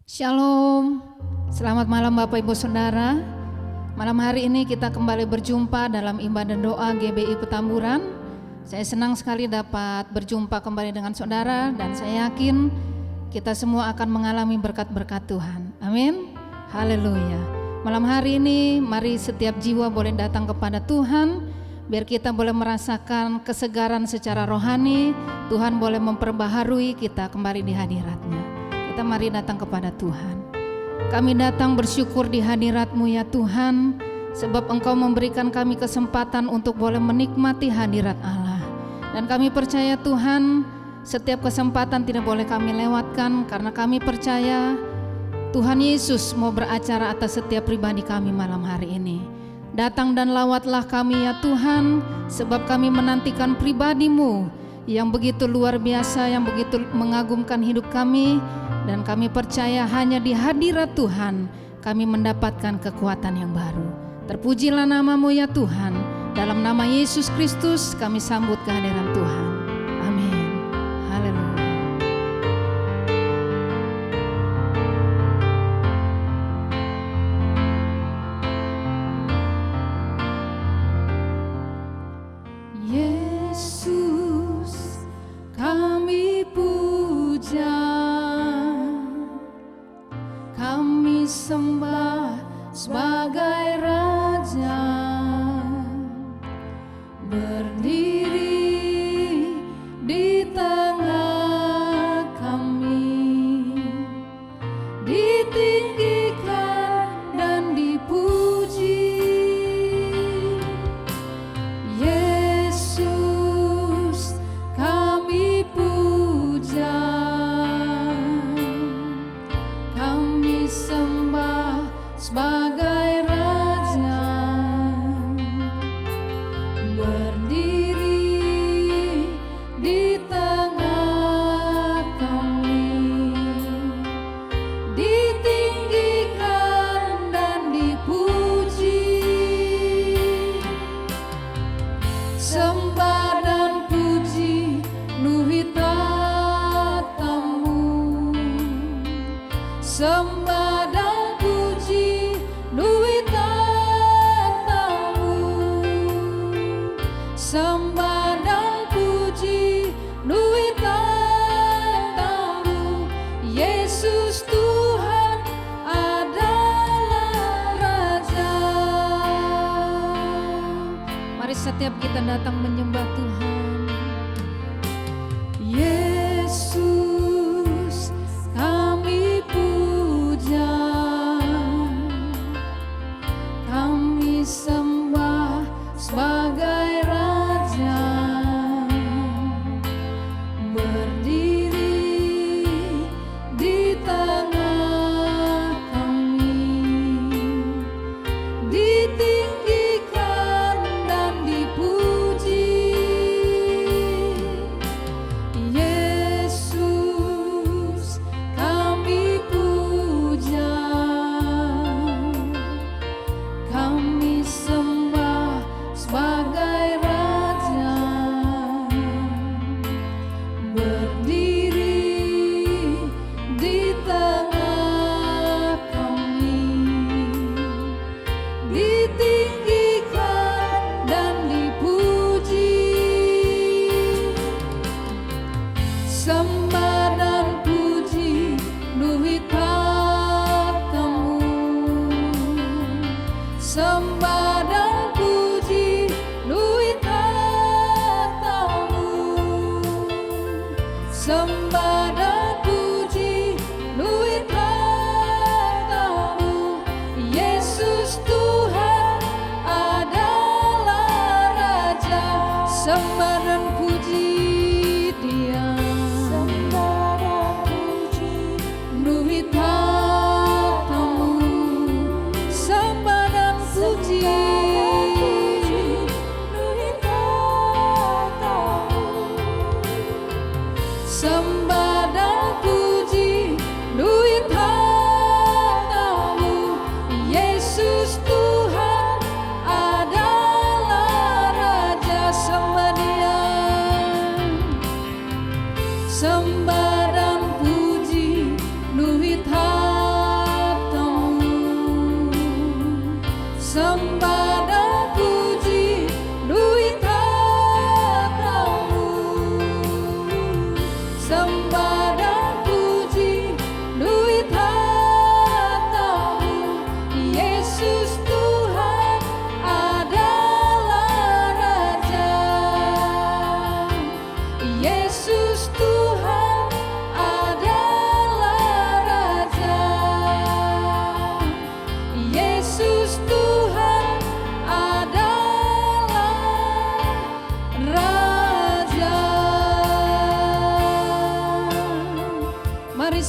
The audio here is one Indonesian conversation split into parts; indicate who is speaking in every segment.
Speaker 1: Shalom, selamat malam Bapak Ibu Saudara. Malam hari ini kita kembali berjumpa dalam ibadah doa GBI Petamburan. Saya senang sekali dapat berjumpa kembali dengan saudara dan saya yakin kita semua akan mengalami berkat-berkat Tuhan. Amin, haleluya. Malam hari ini mari setiap jiwa boleh datang kepada Tuhan, biar kita boleh merasakan kesegaran secara rohani. Tuhan boleh memperbaharui kita kembali di hadirat-Nya. Kita mari datang kepada Tuhan. Kami datang bersyukur di hadirat-Mu ya Tuhan, sebab Engkau memberikan kami kesempatan untuk boleh menikmati hadirat Allah. Dan kami percaya Tuhan, setiap kesempatan tidak boleh kami lewatkan, karena kami percaya Tuhan Yesus mau beracara atas setiap pribadi kami malam hari ini. Datang dan lawatlah kami ya Tuhan, sebab kami menantikan pribadi-Mu yang begitu luar biasa, yang begitu mengagumkan hidup kami. Dan kami percaya hanya di hadirat Tuhan kami mendapatkan kekuatan yang baru. Terpujilah nama-Mu ya Tuhan. Dalam nama Yesus Kristus kami sambut kehadiran Tuhan. Amin. Haleluya. Yesus kami puja, kami sembah sebagai Raja, berdiri di tengah kami, ditinggikan dan dipuji. Yesus kami puja, kami sembah sebagai Raja, berdiri di tengah kami, ditinggikan dan dipuji. Sembah dan puji nuhitatamu, sembah dan puji nuhitatamu, sembah dan puji nuhitatamu. Yesus Tuhan adalah Raja. Mari setiap kita datang menyembah Tuhan. Yesus kami puja, kami sembah sebagai Raja, berdiri di tengah kami, ditinggikan dan dipuji.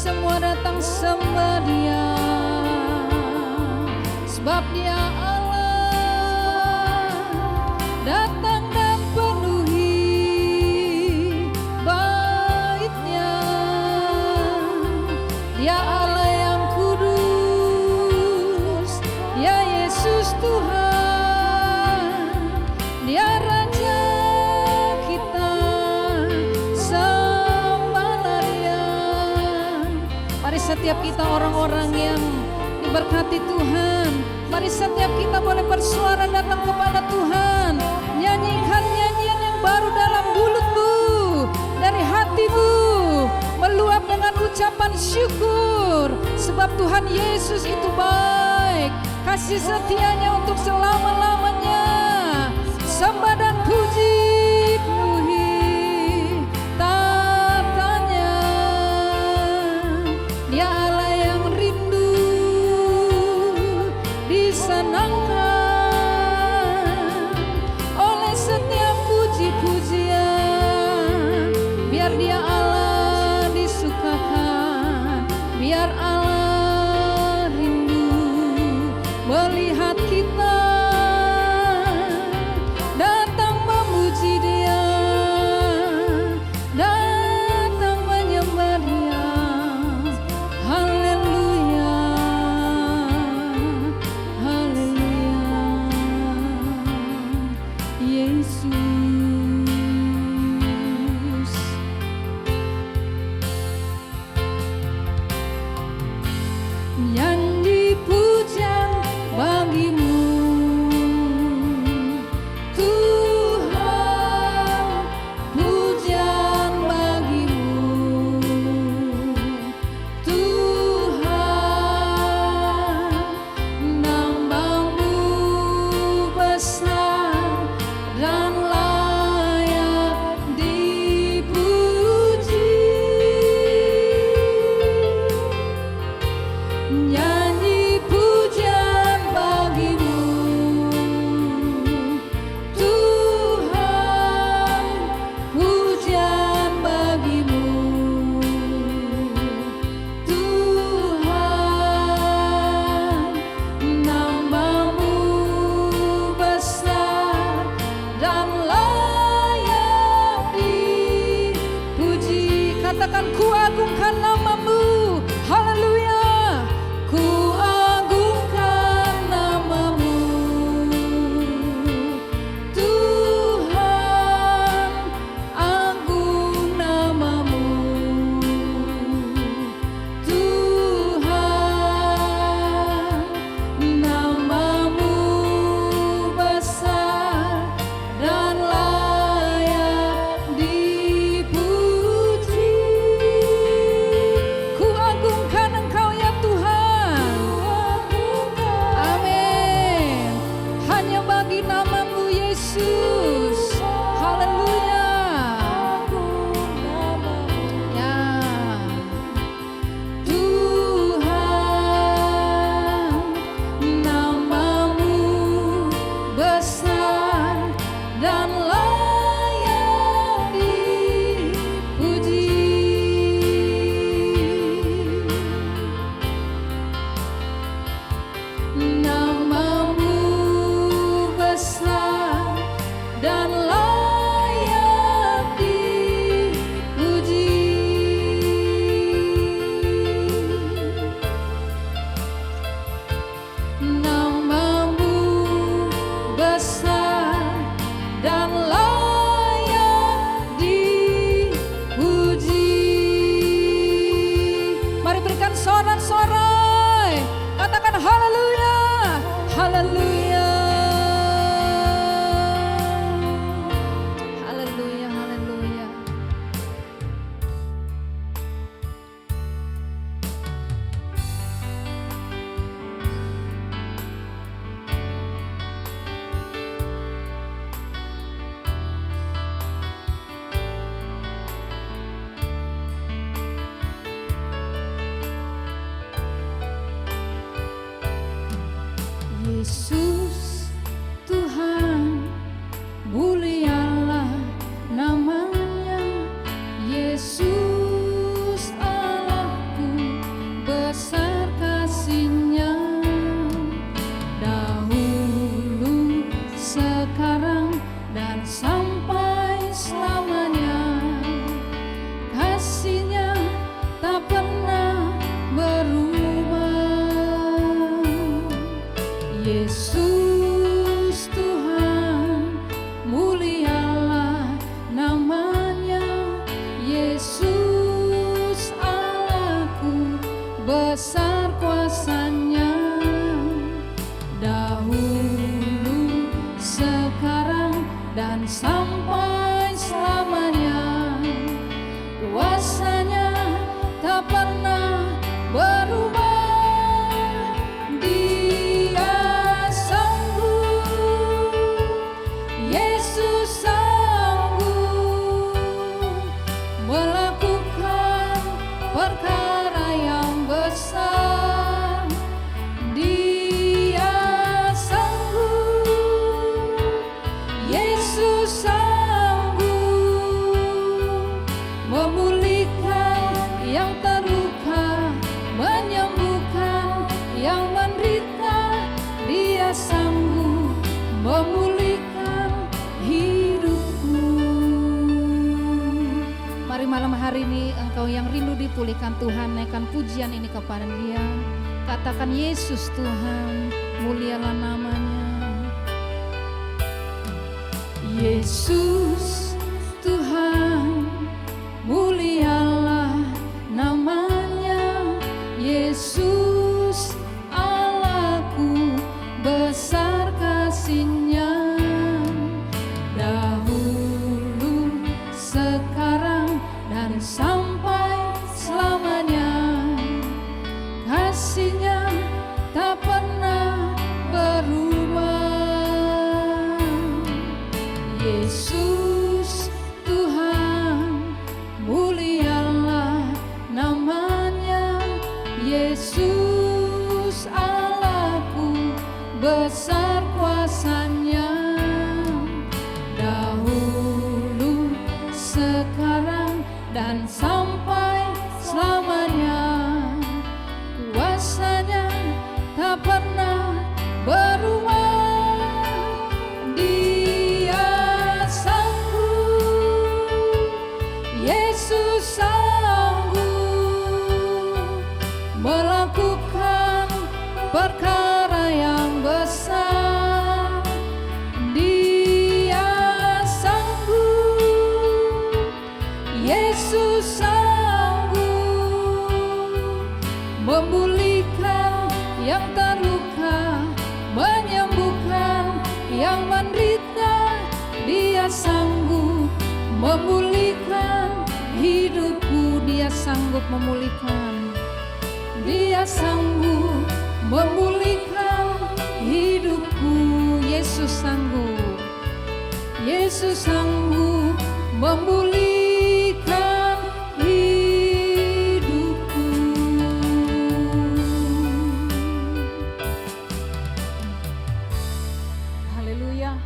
Speaker 1: semua datang sembah Dia, sebab Dia Allah. Datang dan penuhi bait-Nya. Dia Allah yang kudus, Dia Yesus Tuhan, Dia Raja kita, sembahlah Dia. Mari setiap kita orang-orang yang diberkati Tuhan, mari setiap kita boleh bersuara datang kepada Tuhan. Nyanyikan nyanyian yang baru dalam mulutmu, dari hatimu, meluap dengan ucapan syukur. Sebab Tuhan Yesus itu baik, kasih setianya untuk selama-lamanya. Sembah dan puji penuhi tatanya. Dia Allah yang rindu disenangkan oleh setiap puji-pujian. Biar Dia Allah disukakan, biar Allah rindu melihat kita datang memuji Dia, datang menyembah Dia. Haleluya, haleluya, Yesus. Nyanyi pujian bagimu, Tuhan, pujian bagimu, Tuhan. Nama-Mu besar dan layak dipuji. Nyanyi pujian bagimu, Tuhan, pujian bagimu, Tuhan. Nama-Mu besar dan layak dipuji. Katakan, ku agungkan nama-Mu. Haleluya. Ku agungkan nama-Mu, Tuhan, agung nama-Mu, Tuhan. Nama-Mu besar dan layak dipuji. Ku agungkan Engkau ya Tuhan. Amin. Hanya bagi nama-Mu Yesus. Haleluya. Ya. Tuhan, nama-Mu besar dan layak dipuji. Nama-Mu besar dan layak dipuji. Nama-Mu besar dan layak dipuji. Mari berikan sorak-sorai, katakan haleluya, haleluya, haleluya, haleluya. Yesus Tuhan, mulialah namanya. Yesus Allahku, besar kuasa-Nya, dahulu, sekarang, dan sampai selamanya. Kuasa-Nya tak pernah berubah. Dia sanggup, Yesus sanggup melakukan perkara yang besar. Dia sanggup, Yesus sanggup memulihkan yang terluka, menyembuhkan yang menderita. Dia sanggup memulihkan hidupku. Mari malam hari ini engkau yang rindu dipulihkan Tuhan, naikkan pujian ini kepada Dia. Katakan, Yesus Tuhan, mulialah namanya. Yesus Tuhan, mulialah namanya. Yesus Allahku, besar kasih-Nya, dahulu, sekarang, dan sampai selamanya. Kasih-Nya tak pernah berubah. Yesus Tuhan, mulialah namanya. Yesus Allahku, besar kuasa-Nya, dahulu, sekarang, dan sampai selamanya. Kuasa-Nya tak pernah berubah. Dia sanggup, Yesus sanggup melakukan perkara yang besar. Dia sanggup, Yesus sanggup memulihkan yang terluka, menyembuhkan yang menderita. Dia sanggup memulihkan hidupku. Dia sanggup memulihkan. Dia sanggup memulihkan hidupku. Yesus sanggup. Yesus sanggup memulihkan hidupku. Haleluya.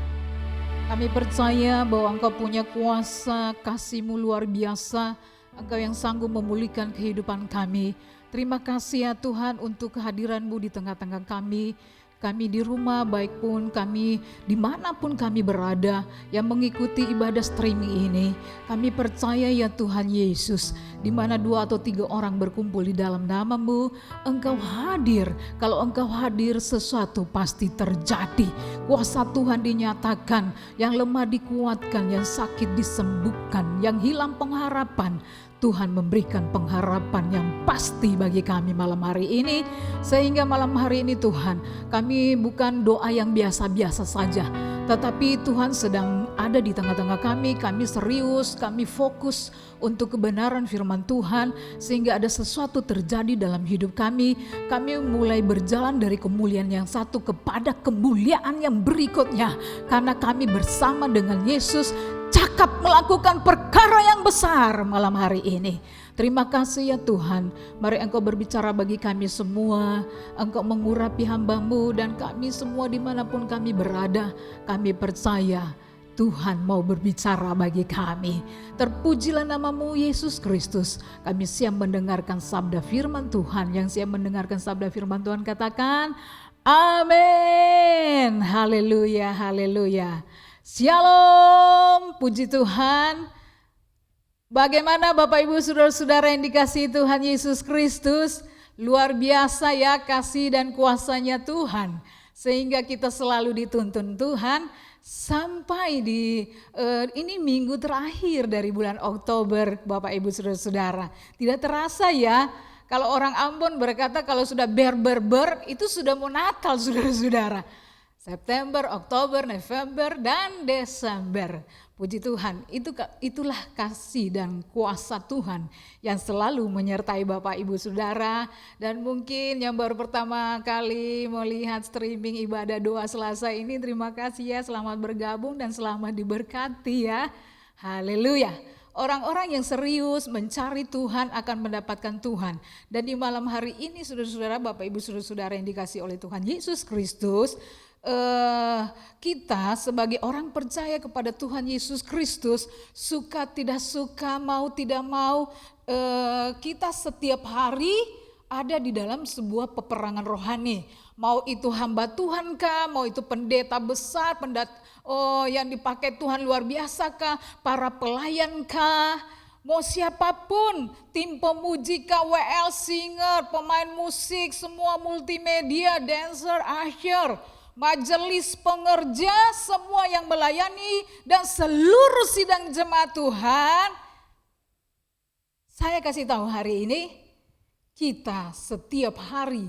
Speaker 1: Kami percaya bahwa Engkau punya kuasa, kasih-Mu luar biasa. Engkau yang sanggup memulihkan kehidupan kami. Terima kasih ya Tuhan untuk kehadiran-Mu di tengah-tengah kami. Kami di rumah baik pun kami dimanapun kami berada yang mengikuti ibadah streaming ini. Kami percaya ya Tuhan Yesus, di mana 2 atau 3 orang berkumpul di dalam nama-Mu, Engkau hadir. Kalau Engkau hadir, sesuatu pasti terjadi. Kuasa Tuhan dinyatakan, yang lemah dikuatkan, yang sakit disembuhkan, yang hilang pengharapan. Tuhan memberikan pengharapan yang pasti bagi kami malam hari ini. Sehingga malam hari ini Tuhan, kami bukan doa yang biasa-biasa saja, tetapi Tuhan sedang ada di tengah-tengah kami. Kami serius, kami fokus untuk kebenaran firman Tuhan, sehingga ada sesuatu terjadi dalam hidup kami. Kami mulai berjalan dari kemuliaan yang satu kepada kemuliaan yang berikutnya, karena kami bersama dengan Yesus cakap melakukan perkara yang besar malam hari ini. Terima kasih ya Tuhan. Mari Engkau berbicara bagi kami semua. Engkau mengurapi hamba-Mu dan kami semua dimanapun kami berada. Kami percaya Tuhan mau berbicara bagi kami. Terpujilah nama-Mu Yesus Kristus. Kami siap mendengarkan sabda firman Tuhan. Yang siap mendengarkan sabda firman Tuhan katakan amin. Haleluya, haleluya. Shalom, puji Tuhan. Bagaimana Bapak Ibu Saudara-saudara yang dikasihi Tuhan Yesus Kristus? Luar biasa ya kasih dan kuasanya Tuhan. Sehingga kita selalu dituntun Tuhan sampai di ini minggu terakhir dari bulan Oktober Bapak Ibu Saudara-saudara. Tidak terasa ya,
Speaker 2: Kalau orang Ambon berkata kalau sudah ber itu sudah mau Natal saudara-saudara. September, Oktober, November, dan Desember. Puji Tuhan, itulah kasih dan kuasa Tuhan yang selalu menyertai Bapak Ibu Saudara. Dan mungkin yang baru pertama kali melihat streaming ibadah doa Selasa ini, terima kasih ya, selamat bergabung dan selamat diberkati ya. Haleluya. Orang-orang yang serius mencari Tuhan akan mendapatkan Tuhan. Dan di malam hari ini saudara-saudara, Bapak Ibu saudara-saudara yang dikasih oleh Tuhan Yesus Kristus, kita sebagai orang percaya kepada Tuhan Yesus Kristus, suka tidak suka, mau tidak mau, kita setiap hari ada di dalam sebuah peperangan rohani. Mau itu hamba Tuhan kah, mau itu pendeta besar, yang dipakai Tuhan luar biasa kah, para pelayan kah, mau siapapun, tim pemuji kah, WL singer, pemain musik, semua multimedia, dancer, usher, majelis pengerja, semua yang melayani dan seluruh sidang jemaat Tuhan. Saya kasih tahu hari ini, kita setiap hari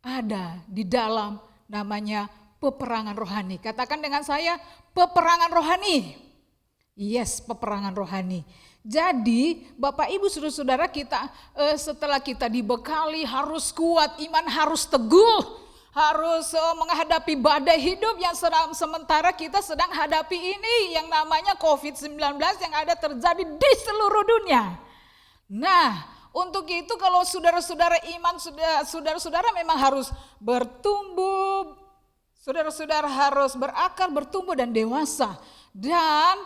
Speaker 2: ada di dalam namanya peperangan rohani. Katakan dengan saya, peperangan rohani. Yes, peperangan rohani. Jadi Bapak Ibu saudara-saudara kita, setelah kita dibekali harus kuat, iman harus teguh, harus menghadapi badai hidup yang sementara kita sedang hadapi ini, yang namanya COVID-19 yang ada terjadi di seluruh dunia. Nah, untuk itu kalau saudara-saudara iman, saudara-saudara memang harus bertumbuh, saudara-saudara harus berakar, bertumbuh dan dewasa. Dan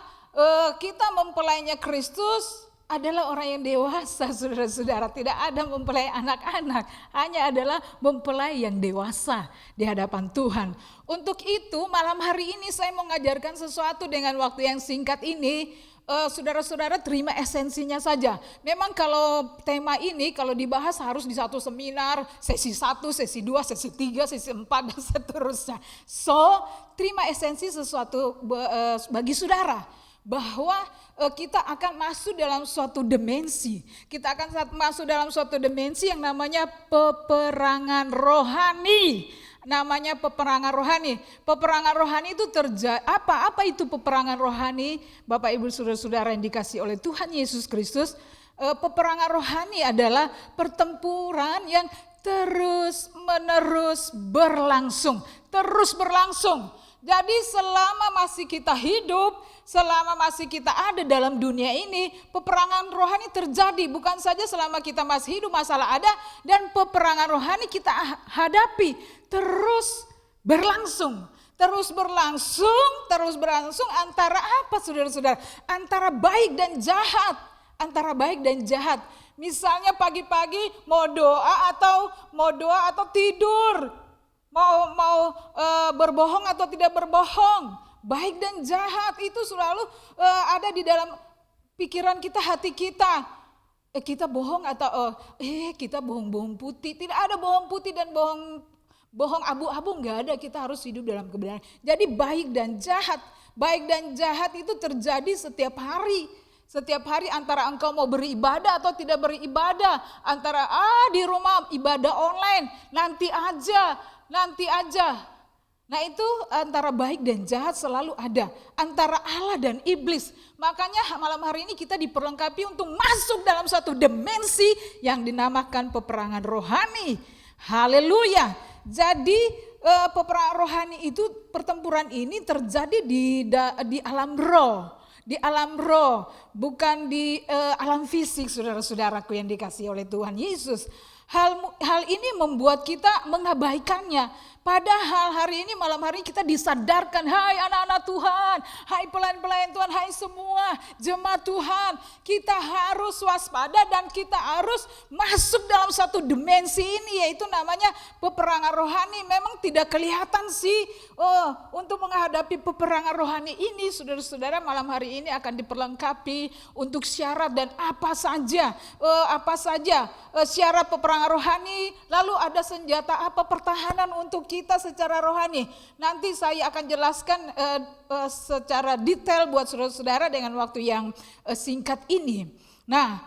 Speaker 2: kita mempelainya Kristus adalah orang yang dewasa, saudara-saudara. Tidak ada mempelai anak-anak, hanya adalah mempelai yang dewasa di hadapan Tuhan. Untuk itu malam hari ini saya mau mengajarkan sesuatu dengan waktu yang singkat ini. Saudara-saudara terima esensinya saja. Memang kalau tema ini kalau dibahas harus di satu seminar, sesi 1, sesi 2, sesi 3, sesi 4 dan seterusnya. So, terima esensi sesuatu bagi saudara, bahwa kita akan masuk dalam suatu dimensi. Kita akan masuk dalam suatu dimensi yang namanya peperangan rohani. Namanya peperangan rohani. Peperangan rohani itu terjadi apa itu peperangan rohani? Bapak Ibu saudara-saudara yang dikasih oleh Tuhan Yesus Kristus, peperangan rohani adalah pertempuran yang terus-menerus berlangsung, terus berlangsung. Jadi selama masih kita hidup, selama masih kita ada dalam dunia ini, peperangan rohani terjadi. Bukan saja selama kita masih hidup masalah ada, dan peperangan rohani kita hadapi terus berlangsung. Terus berlangsung antara apa saudara-saudara? Antara baik dan jahat. Antara baik dan jahat. Misalnya pagi-pagi mau doa atau tidur. Mau berbohong atau tidak berbohong, baik dan jahat itu selalu ada di dalam pikiran kita, hati kita. Kita bohong atau kita bohong putih. Tidak ada bohong putih dan bohong abu-abu, nggak ada. Kita harus hidup dalam kebenaran. Jadi baik dan jahat itu terjadi setiap hari. Setiap hari antara engkau mau beribadah atau tidak beribadah, antara di rumah ibadah online, nanti aja. Nah itu antara baik dan jahat selalu ada. Antara Allah dan iblis. Makanya malam hari ini kita diperlengkapi untuk masuk dalam satu dimensi yang dinamakan peperangan rohani. Haleluya. Jadi peperangan rohani itu, pertempuran ini terjadi di alam roh. Di alam roh, bukan di alam fisik, saudara-saudaraku yang dikasihi oleh Tuhan Yesus. Hal ini membuat kita mengabaikannya. Padahal hari ini, malam hari ini kita disadarkan, hai anak-anak Tuhan, hai pelayan-pelayan Tuhan, hai semua jemaat Tuhan, kita harus waspada dan kita harus masuk dalam satu dimensi ini, yaitu namanya peperangan rohani. Memang tidak kelihatan sih untuk menghadapi peperangan rohani ini, saudara-saudara, malam hari ini akan diperlengkapi untuk syarat dan apa saja syarat peperangan rohani, lalu ada senjata apa pertahanan untuk kita secara rohani. Nanti saya akan jelaskan secara detail buat saudara-saudara dengan waktu yang singkat ini. Nah,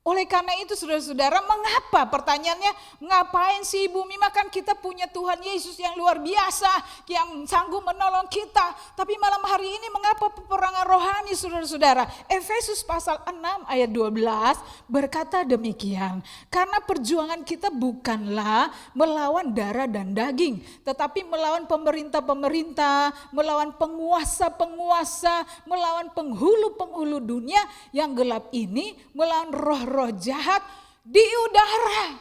Speaker 2: Oleh karena itu saudara-saudara, mengapa pertanyaannya, ngapain sih Ibu Mima, kan kita punya Tuhan Yesus yang luar biasa, yang sanggup menolong kita. Tapi malam hari ini mengapa peperangan rohani saudara-saudara? Efesus pasal 6 ayat 12 berkata demikian. Karena perjuangan kita bukanlah melawan darah dan daging, tetapi melawan pemerintah-pemerintah, melawan penguasa-penguasa, melawan penghulu-penghulu dunia yang gelap ini, melawan roh-roh jahat di udara.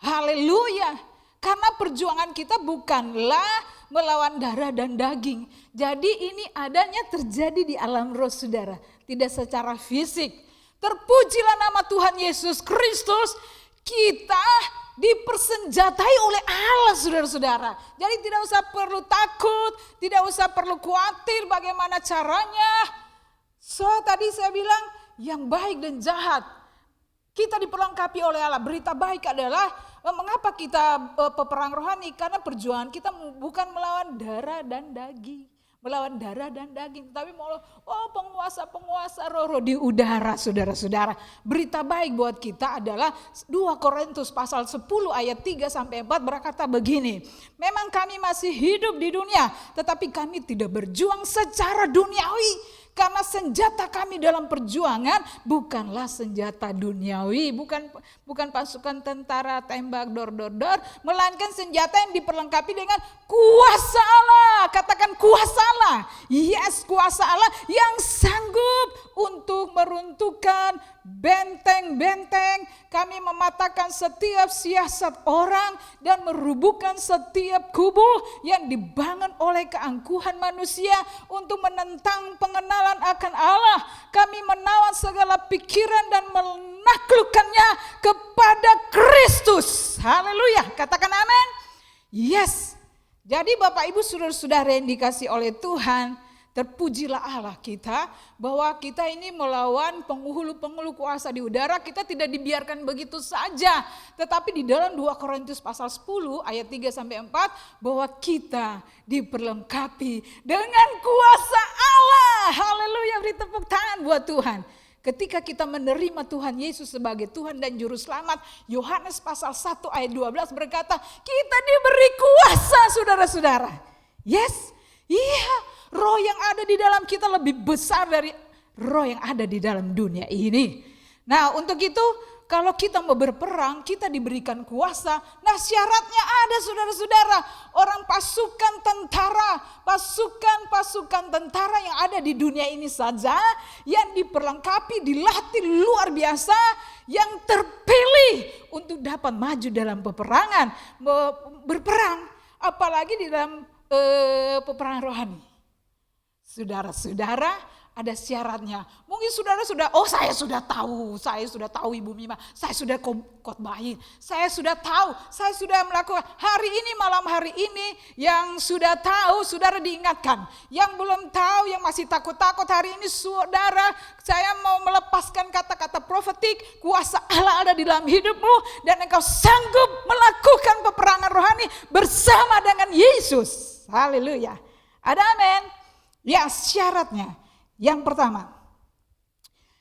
Speaker 2: Haleluya. Karena perjuangan kita bukanlah melawan darah dan daging. Jadi ini adanya terjadi di alam roh saudara, tidak secara fisik. Terpujilah nama Tuhan Yesus Kristus, kita dipersenjatai oleh Allah saudara-saudara. Jadi tidak usah perlu takut, tidak usah perlu khawatir bagaimana caranya. So tadi saya bilang yang baik dan jahat, kita diperlengkapi oleh Allah. Berita baik adalah mengapa kita peperang rohani, karena perjuangan kita bukan melawan darah dan daging. Melawan darah dan daging, tapi penguasa-penguasa roh-roh di udara saudara-saudara. Berita baik buat kita adalah 2 Korintus pasal 10 ayat 3 sampai 4 berkata begini. Memang kami masih hidup di dunia, tetapi kami tidak berjuang secara duniawi. Karena senjata kami dalam perjuangan bukanlah senjata duniawi, bukan pasukan tentara tembak dor, melainkan senjata yang diperlengkapi dengan kuasa Allah. Katakan kuasa Allah. Yes, kuasa Allah yang sanggup untuk meruntuhkan benteng-benteng. Kami mematahkan setiap siasat orang dan merubuhkan setiap kubu yang dibangun oleh keangkuhan manusia untuk menentang pengenalan akan Allah. Kami menawan segala pikiran dan menaklukkannya kepada Kristus. Haleluya, katakan amin. Yes, jadi Bapak Ibu saudara-saudara yang dikasih oleh Tuhan, terpujilah Allah kita bahwa kita ini melawan penghulu-penghulu kuasa di udara. Kita tidak dibiarkan begitu saja, tetapi di dalam 2 Korintus pasal 10 ayat 3 sampai 4 bahwa kita diperlengkapi dengan kuasa Allah. Haleluya, beri tepuk tangan buat Tuhan. Ketika kita menerima Tuhan Yesus sebagai Tuhan dan Juru Selamat, Yohanes pasal 1 ayat 12 berkata, kita diberi kuasa saudara-saudara. Yes, iya, roh yang ada di dalam kita lebih besar dari roh yang ada di dalam dunia ini. Nah, untuk itu kalau kita mau berperang, kita diberikan kuasa. Nah, syaratnya ada saudara-saudara. Orang pasukan tentara yang ada di dunia ini saja, yang diperlengkapi, dilatih luar biasa, yang terpilih untuk dapat maju dalam peperangan, berperang, apalagi di dalam peperangan rohani. Saudara-saudara, ada syaratnya. Mungkin saudara saya sudah tahu Ibu Mima, saya sudah khotbahin, saya sudah tahu, saya sudah melakukan. Hari ini, malam hari ini, yang sudah tahu, saudara diingatkan. Yang belum tahu, yang masih takut-takut, hari ini saudara, saya mau melepaskan kata-kata profetik, kuasa Allah ada di dalam hidupmu, dan engkau sanggup melakukan peperangan rohani bersama dengan Yesus. Haleluya. Ada amin. Ya, syaratnya. Yang pertama,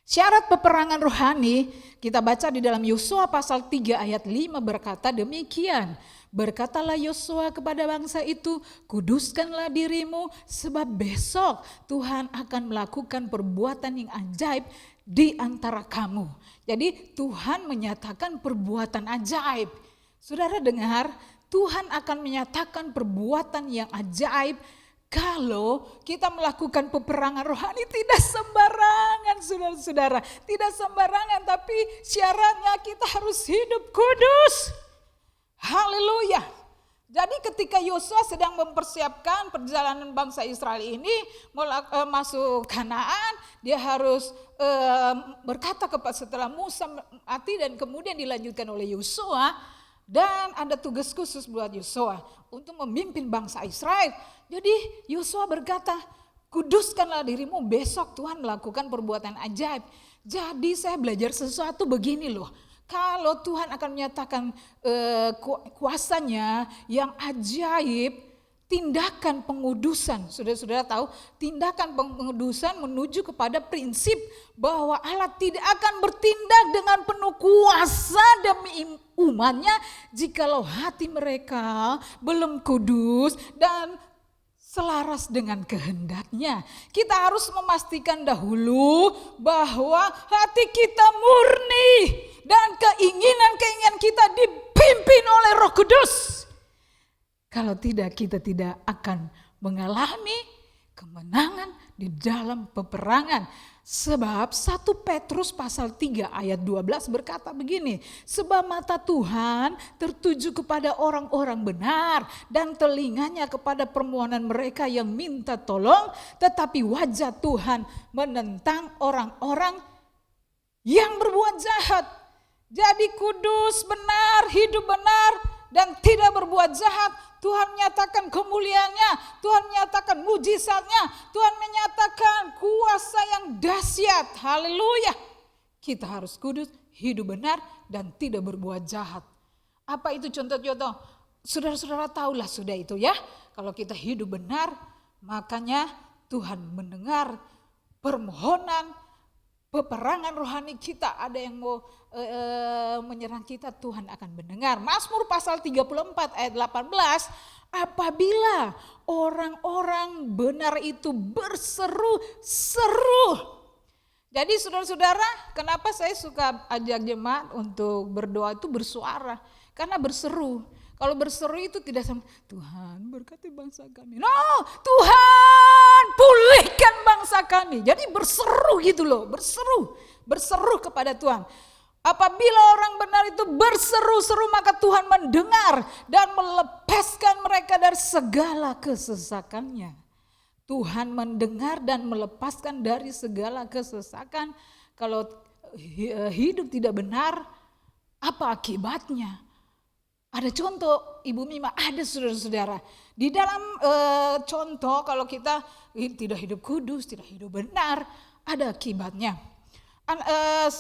Speaker 2: syarat peperangan rohani kita baca di dalam Yosua pasal 3 ayat 5 berkata demikian. Berkatalah Yosua kepada bangsa itu, kuduskanlah dirimu sebab besok Tuhan akan melakukan perbuatan yang ajaib di antara kamu. Jadi Tuhan menyatakan perbuatan ajaib. Saudara dengar, Tuhan akan menyatakan perbuatan yang ajaib. Kalau kita melakukan peperangan rohani tidak sembarangan saudara-saudara. Tidak sembarangan, tapi syaratnya kita harus hidup kudus. Haleluya. Jadi ketika Yosua sedang mempersiapkan perjalanan bangsa Israel ini masuk Kanaan, dia harus berkata setelah Musa mati dan kemudian dilanjutkan oleh Yosua. Dan ada tugas khusus buat Yosua untuk memimpin bangsa Israel. Jadi Yosua berkata, kuduskanlah dirimu, besok Tuhan melakukan perbuatan ajaib. Jadi saya belajar sesuatu begini loh. Kalau Tuhan akan menyatakan kuasanya yang ajaib, tindakan pengudusan. Saudara-saudara tahu, tindakan pengudusan menuju kepada prinsip bahwa Allah tidak akan bertindak dengan penuh kuasa demi umatnya jikalau hati mereka belum kudus dan selaras dengan kehendaknya. Kita harus memastikan dahulu bahwa hati kita murni dan keinginan-keinginan kita dipimpin oleh Roh Kudus. Kalau tidak, kita tidak akan mengalami kemenangan di dalam peperangan. Sebab 1 Petrus pasal 3 ayat 12 berkata begini, sebab mata Tuhan tertuju kepada orang-orang benar dan telinganya kepada permohonan mereka yang minta tolong, tetapi wajah Tuhan menentang orang-orang yang berbuat jahat. Jadi kudus, benar, hidup benar dan tidak berbuat jahat. Tuhan menyatakan kemuliaannya, Tuhan menyatakan mujizatnya, Tuhan menyatakan kuasa yang dahsyat. Haleluya. Kita harus kudus, hidup benar dan tidak berbuat jahat. Apa itu contoh-contoh? Saudara-saudara tahulah sudah itu ya. Kalau kita hidup benar, makanya Tuhan mendengar permohonan, peperangan rohani kita. Ada yang mau menyerang kita, Tuhan akan mendengar. Mazmur pasal 34 ayat 18, apabila orang-orang benar itu berseru-seru. Jadi saudara-saudara, kenapa saya suka ajak jemaat untuk berdoa itu bersuara? Karena berseru. Kalau berseru itu tidak sama, Tuhan berkati bangsa kami. No, Tuhan pulihkan bangsa kami. Jadi berseru gitu loh, berseru kepada Tuhan. Apabila orang benar itu berseru-seru, maka Tuhan mendengar dan melepaskan mereka dari segala kesesakannya. Tuhan mendengar dan melepaskan dari segala kesesakan. Kalau hidup tidak benar, apa akibatnya? Ada contoh, Ibu Mima, ada saudara-saudara. Di dalam contoh kalau kita tidak hidup kudus, tidak hidup benar, ada akibatnya. Ada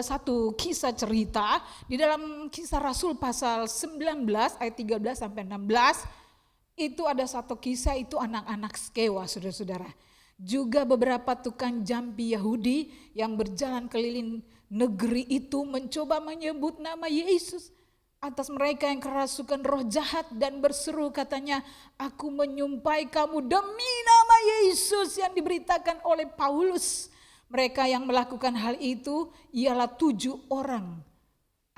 Speaker 2: satu kisah cerita di dalam Kisah Rasul pasal 19 ayat 13 sampai 16. Itu ada satu kisah, itu anak-anak Skewa, saudara-saudara. Juga beberapa tukang jampi Yahudi yang berjalan keliling negeri itu mencoba menyebut nama Yesus atas mereka yang kerasukan roh jahat dan berseru katanya, aku menyumpai kamu demi nama Yesus yang diberitakan oleh Paulus. Mereka yang melakukan hal itu ialah 7 orang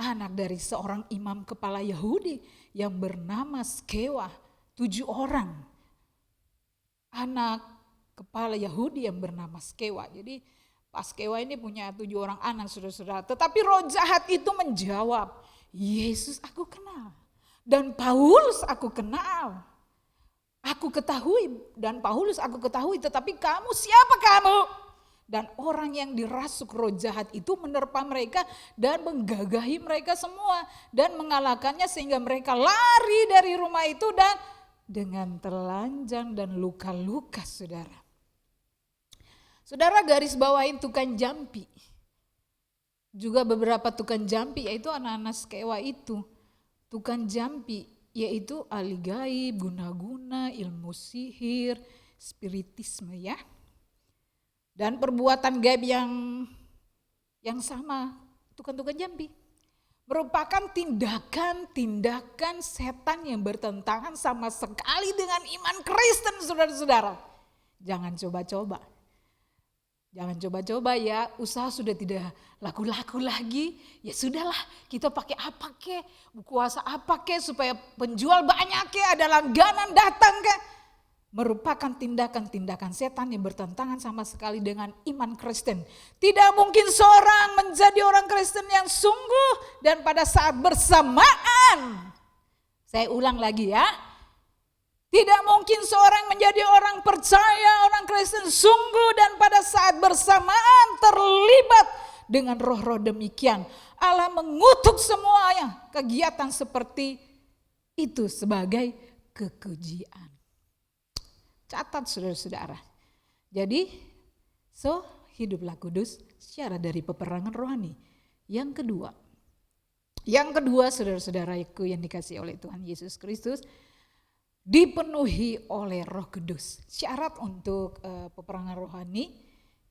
Speaker 2: anak dari seorang imam kepala Yahudi yang bernama Skewa. 7 orang anak kepala Yahudi yang bernama Skewa. Jadi Pak Skewa ini punya 7 orang anak, saudara-saudara. Tetapi roh jahat itu menjawab, Yesus aku kenal dan Paulus aku kenal. Aku ketahui dan Paulus aku ketahui, tetapi kamu siapa kamu? Dan orang yang dirasuk roh jahat itu menerpa mereka dan menggagahi mereka semua dan mengalahkannya sehingga mereka lari dari rumah itu dan dengan telanjang dan luka-luka, saudara. Saudara garis bawahin tukang jampi. Juga beberapa tukang jampi, yaitu anak-anak Skewa itu. Tukang jampi yaitu ahli gaib, guna-guna, ilmu sihir, spiritisme ya. Dan perbuatan gaib yang sama, tukang-tukang jampi. Merupakan tindakan-tindakan setan yang bertentangan sama sekali dengan iman Kristen, saudara-saudara. Jangan coba-coba. Jangan coba-coba ya, usaha sudah tidak laku-laku lagi. Ya sudahlah, kita pakai apa ke, kuasa apa ke, supaya penjual banyak ke, ada langganan datang ke. Merupakan tindakan-tindakan setan yang bertentangan sama sekali dengan iman Kristen. Tidak mungkin seorang menjadi orang Kristen yang sungguh dan pada saat bersamaan. Saya ulang lagi ya. Tidak mungkin seorang menjadi orang percaya, orang Kristen sungguh dan pada saat bersamaan terlibat dengan roh-roh demikian. Allah mengutuk semuanya kegiatan seperti itu sebagai kekejian. Catat saudara-saudara. Jadi, hiduplah kudus secara dari peperangan rohani. Yang kedua saudara-saudaraku yang dikasihi oleh Tuhan Yesus Kristus, dipenuhi oleh Roh Kudus. Syarat untuk peperangan rohani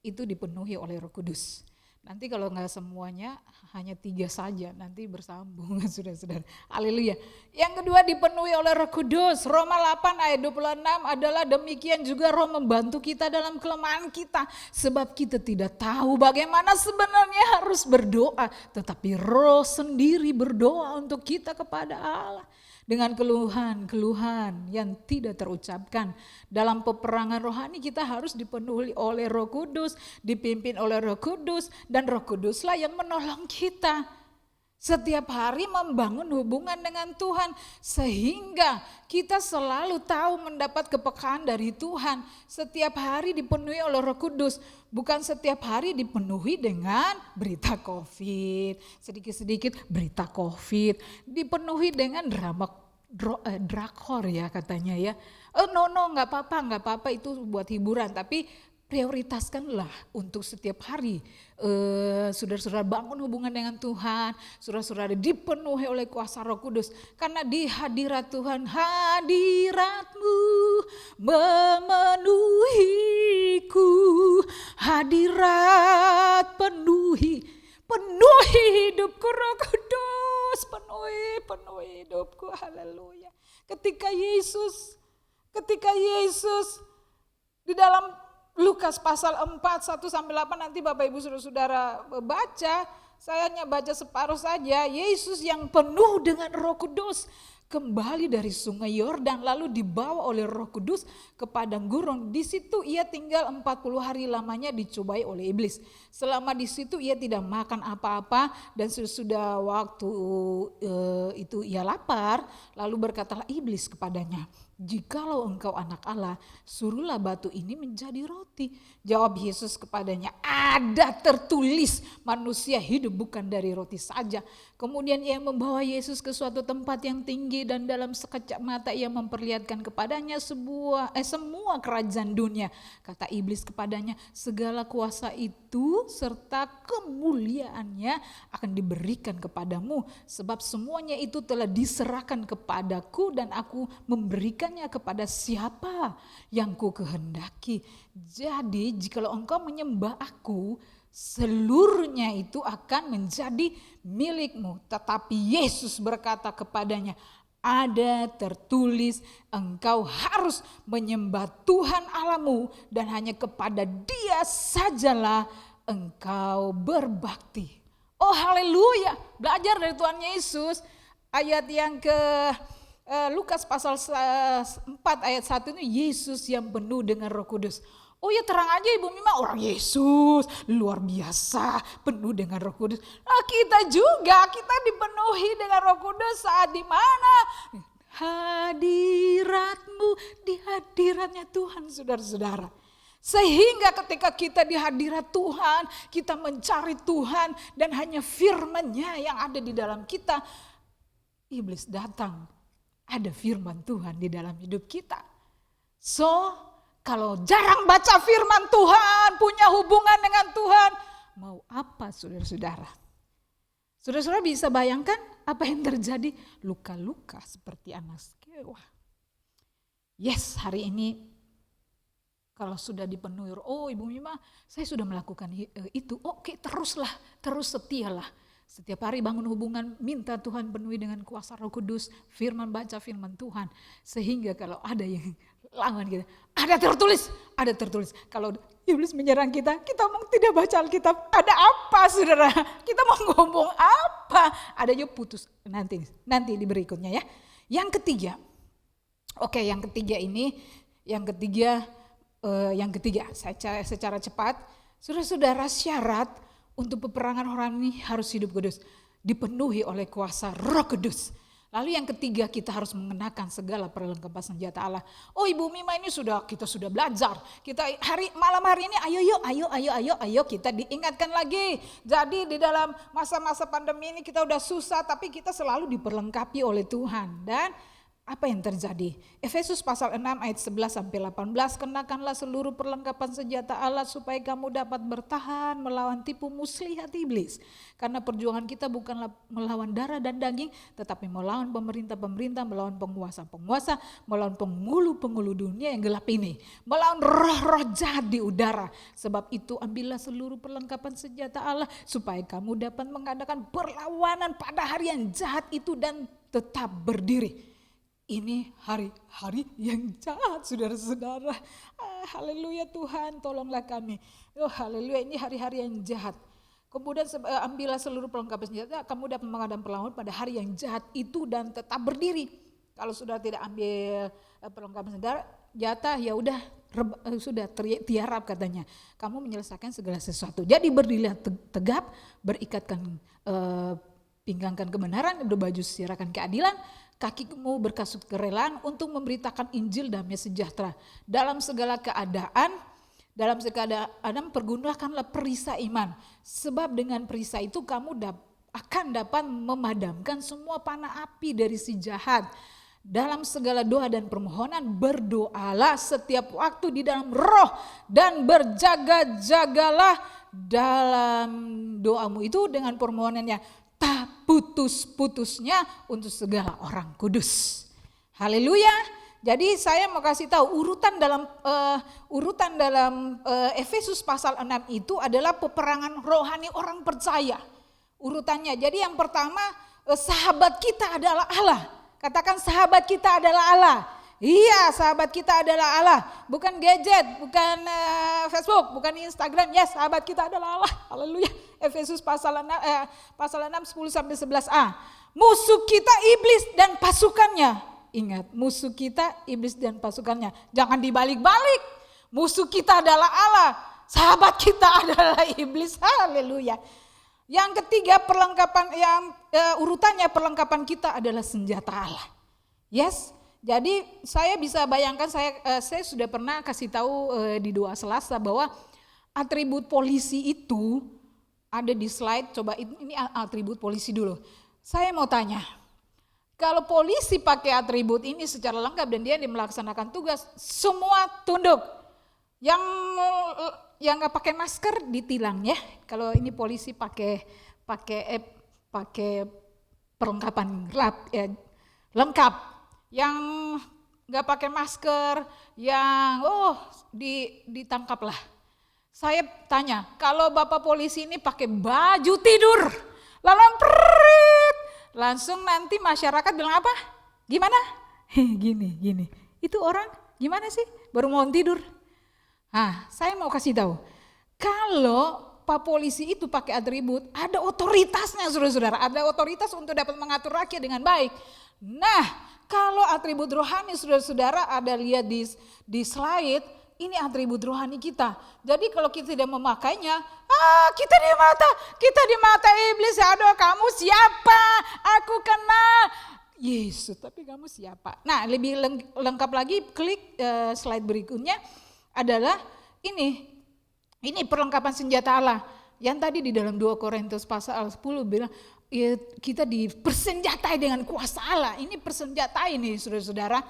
Speaker 2: itu dipenuhi oleh Roh Kudus. Nanti kalau nggak semuanya, hanya 3 saja, nanti bersambung saudara-saudara. Haleluya. Yang kedua dipenuhi oleh Roh Kudus. Roma 8 ayat 26 adalah demikian juga Roh membantu kita dalam kelemahan kita. Sebab kita tidak tahu bagaimana sebenarnya harus berdoa. Tetapi Roh sendiri berdoa untuk kita kepada Allah. Dengan keluhan-keluhan yang tidak terucapkan. Dalam peperangan rohani kita harus dipenuhi oleh Roh Kudus, dipimpin oleh Roh Kudus, dan Roh Kuduslah yang menolong kita. Setiap hari membangun hubungan dengan Tuhan sehingga kita selalu tahu mendapat kepekaan dari Tuhan. Setiap hari dipenuhi oleh Roh Kudus, bukan setiap hari dipenuhi dengan berita COVID, sedikit-sedikit berita COVID, dipenuhi dengan drakor ya katanya ya. No nggak apa-apa itu buat hiburan, tapi prioritaskanlah untuk setiap hari saudara-saudara bangun hubungan dengan Tuhan, saudara-saudara dipenuhi oleh kuasa Roh Kudus, karena di hadirat Tuhan, hadirat-Mu memenuhiku, hadirat penuhi hidupku Roh Kudus, penuhi hidupku, haleluya. Ketika Yesus di dalam Lukas pasal 4, 1-8 nanti Bapak Ibu Saudara baca, saya hanya baca separuh saja. Yesus yang penuh dengan Roh Kudus kembali dari sungai Yordan lalu dibawa oleh Roh Kudus ke padang gurun. Di situ ia tinggal 40 hari lamanya dicobai oleh iblis. Selama di situ ia tidak makan apa-apa dan sesudah waktu itu ia lapar, lalu berkatalah iblis kepadanya, "Jikalau engkau anak Allah, suruhlah batu ini menjadi roti." Jawab Yesus kepadanya, "Ada tertulis, manusia hidup bukan dari roti saja." Kemudian ia membawa Yesus ke suatu tempat yang tinggi dan dalam sekejap mata ia memperlihatkan kepadanya semua kerajaan dunia. Kata iblis kepadanya, "Segala kuasa itu serta kemuliaannya akan diberikan kepadamu, sebab semuanya itu telah diserahkan kepadaku dan aku memberikannya kepada siapa yang ku kehendaki. Jadi jikalau engkau menyembah aku, seluruhnya itu akan menjadi milikmu." Tetapi Yesus berkata kepadanya, "Ada tertulis, engkau harus menyembah Tuhan Allahmu dan hanya kepada Dia sajalah engkau berbakti." Oh haleluya, belajar dari Tuhan Yesus. Ayat yang ke Lukas pasal 4 ayat 1 ini, Yesus yang penuh dengan Roh Kudus. Oh ya terang aja Ibu Mima, orang Yesus luar biasa penuh dengan Roh Kudus. Nah, kita juga, kita dipenuhi dengan Roh Kudus saat di mana? Hadirat-Mu, di hadiratnya Tuhan saudara-saudara. Sehingga ketika kita di hadirat Tuhan, kita mencari Tuhan dan hanya firman-Nya yang ada di dalam kita, iblis datang. Ada firman Tuhan di dalam hidup kita. So, kalau jarang baca firman Tuhan, punya hubungan dengan Tuhan, mau apa saudara-saudara? Saudara-saudara bisa bayangkan apa yang terjadi? Luka-luka seperti anak skewa. Yes, hari ini kalau sudah dipenuhi, oh Ibu Mima, saya sudah melakukan itu. Oke, terus setialah. Setiap hari bangun hubungan, minta Tuhan penuhi dengan kuasa Roh Kudus, baca firman Tuhan. Sehingga kalau ada yang lawan kita, ada tertulis. Kalau iblis menyerang kita mau tidak baca Alkitab. Ada apa saudara? Kita mau ngomong apa? Ada yuk putus, nanti di berikutnya ya. Yang ketiga, saya secara cepat, saudara-saudara, syarat untuk peperangan rohani harus hidup kudus, dipenuhi oleh kuasa Roh Kudus. Lalu yang ketiga, kita harus mengenakan segala perlengkapan senjata Allah. Oh Ibu Mima, ini kita sudah belajar. Kita malam hari ini ayo kita diingatkan lagi. Jadi di dalam masa-masa pandemi ini kita udah susah, tapi kita selalu diperlengkapi oleh Tuhan. Dan apa yang terjadi? Efesus pasal 6 ayat 11 sampai 18, kenakanlah seluruh perlengkapan senjata Allah supaya kamu dapat bertahan melawan tipu muslihat iblis. Karena perjuangan kita bukanlah melawan darah dan daging, tetapi melawan pemerintah-pemerintah, melawan penguasa-penguasa, melawan penghulu-penghulu dunia yang gelap ini, melawan roh-roh jahat di udara. Sebab itu ambillah seluruh perlengkapan senjata Allah supaya kamu dapat mengadakan perlawanan pada hari yang jahat itu dan tetap berdiri. Ini hari-hari yang jahat, saudara-saudara. Haleluya Tuhan, tolonglah kami. Oh haleluya, ini hari-hari yang jahat. Kemudian ambillah seluruh perlengkapan senjata, kamu dapat mengadakan perlawanan pada hari yang jahat itu dan tetap berdiri. Kalau sudah tidak ambil perlengkapan senjata, ya udah sudah tiarap katanya. Kamu menyelesaikan segala sesuatu. Jadi berdirilah tegap, berikatkan pinggangkan kebenaran, berbaju sirahkan keadilan, kakimu berkasut kerelaan untuk memberitakan Injil damai sejahtera. Dalam segala keadaan pergunakanlah perisai iman. Sebab dengan perisai itu kamu akan dapat memadamkan semua panah api dari si jahat. Dalam segala doa dan permohonan berdoalah setiap waktu di dalam roh dan berjaga-jagalah dalam doamu itu dengan permohonannya tak putus-putusnya untuk segala orang kudus. Haleluya. Jadi saya mau kasih tahu urutan dalam Efesus pasal 6 itu adalah peperangan rohani orang percaya. Urutannya. Jadi yang pertama, sahabat kita adalah Allah. Katakan sahabat kita adalah Allah. Iya, sahabat kita adalah Allah, bukan gadget, bukan Facebook, bukan Instagram. Ya, sahabat kita adalah Allah. Haleluya. Efesus pasal 6 10 sampai 11a. Musuh kita iblis dan pasukannya. Ingat, musuh kita iblis dan pasukannya. Jangan dibalik-balik. Musuh kita adalah Allah, sahabat kita adalah iblis. Haleluya. Yang ketiga, urutannya perlengkapan kita adalah senjata Allah. Yes. Jadi saya bisa bayangkan, saya sudah pernah kasih tahu di Doa Selasa bahwa atribut polisi itu ada di slide. Coba ini atribut polisi dulu. Saya mau tanya, kalau polisi pakai atribut ini secara lengkap dan dia melaksanakan tugas, semua tunduk. Yang nggak pakai masker ditilang ya. Kalau ini polisi pakai perlengkapan lengkap. Yang nggak pakai masker, yang ditangkaplah. Saya tanya, kalau bapak polisi ini pakai baju tidur, lalu langsung nanti masyarakat bilang apa? Gimana? Gini. Itu orang gimana sih? Baru mau tidur. Saya mau kasih tahu, kalau pak polisi itu pakai atribut, ada otoritasnya, saudara-saudara. Ada otoritas untuk dapat mengatur rakyat dengan baik. Nah, kalau atribut rohani, saudara-saudara ada lihat di slide, ini atribut rohani kita. Jadi kalau kita tidak memakainya, kita di mata iblis. Aduh, kamu siapa? Aku kenal Yesus, tapi kamu siapa? Nah, lebih lengkap lagi, klik slide berikutnya adalah ini perlengkapan senjata Allah. Yang tadi di dalam 2 Korintus pasal 10 bilang, kita dipersenjatai dengan kuasa Allah. Ini persenjatai nih saudara-saudara.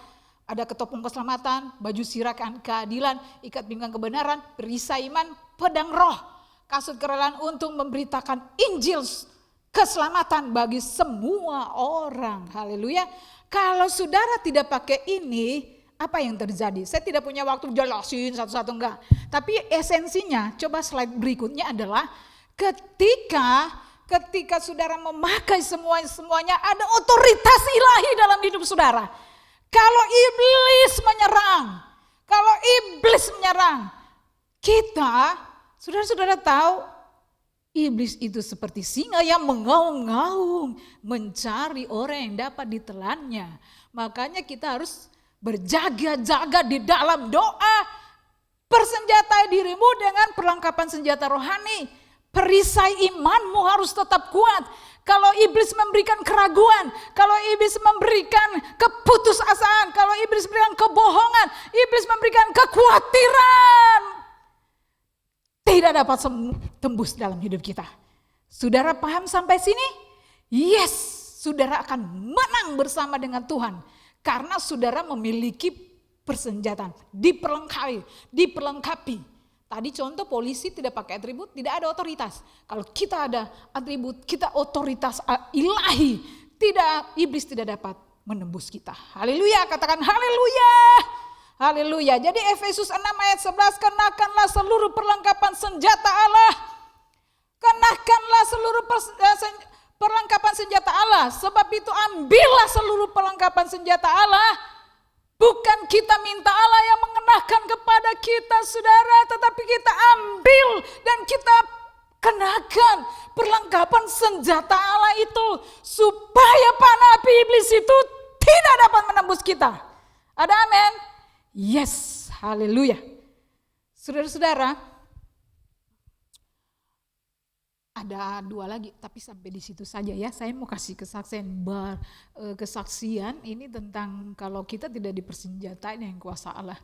Speaker 2: Ada ketopong keselamatan, baju sirahkan keadilan, ikat pinggang kebenaran, perisai iman, pedang roh, kasut kerelaan untuk memberitakan Injil keselamatan bagi semua orang. Haleluya. Kalau saudara tidak pakai ini, apa yang terjadi? Saya tidak punya waktu jelasin satu-satu, enggak. Tapi esensinya, coba slide berikutnya adalah ketika saudara memakai semuanya, ada otoritas ilahi dalam hidup saudara. Kalau iblis menyerang kita, saudara-saudara tahu iblis itu seperti singa yang mengaung-ngaung mencari orang yang dapat ditelannya. Makanya kita harus berjaga-jaga di dalam doa. Persenjatai dirimu dengan perlengkapan senjata rohani. Perisai imanmu harus tetap kuat. Kalau iblis memberikan keraguan, kalau iblis memberikan keputusasaan, kalau iblis memberikan kebohongan, iblis memberikan kekhawatiran, tidak dapat tembus dalam hidup kita. Saudara paham sampai sini? Yes, saudara akan menang bersama dengan Tuhan. Karena saudara memiliki persenjataan, diperlengkapi. Tadi contoh polisi tidak pakai atribut, tidak ada otoritas. Kalau kita ada atribut, kita otoritas ilahi, iblis tidak dapat menembus kita. Haleluya, katakan haleluya. Haleluya. Jadi Efesus 6 ayat 11, kenakanlah seluruh perlengkapan senjata Allah. Kenakanlah seluruh perlengkapan senjata Allah. Sebab itu ambillah seluruh perlengkapan senjata Allah. Bukan kita minta Allah yang mengenakan kepada kita saudara, tetapi kita ambil dan kita kenakan perlengkapan senjata Allah itu. Supaya panah api iblis itu tidak dapat menembus kita. Ada amin? Yes, haleluya. Saudara-saudara, ada 2 lagi, tapi sampai di situ saja ya. Saya mau kasih kesaksian ini tentang kalau kita tidak dipersenjatai dengan kuasa Allah.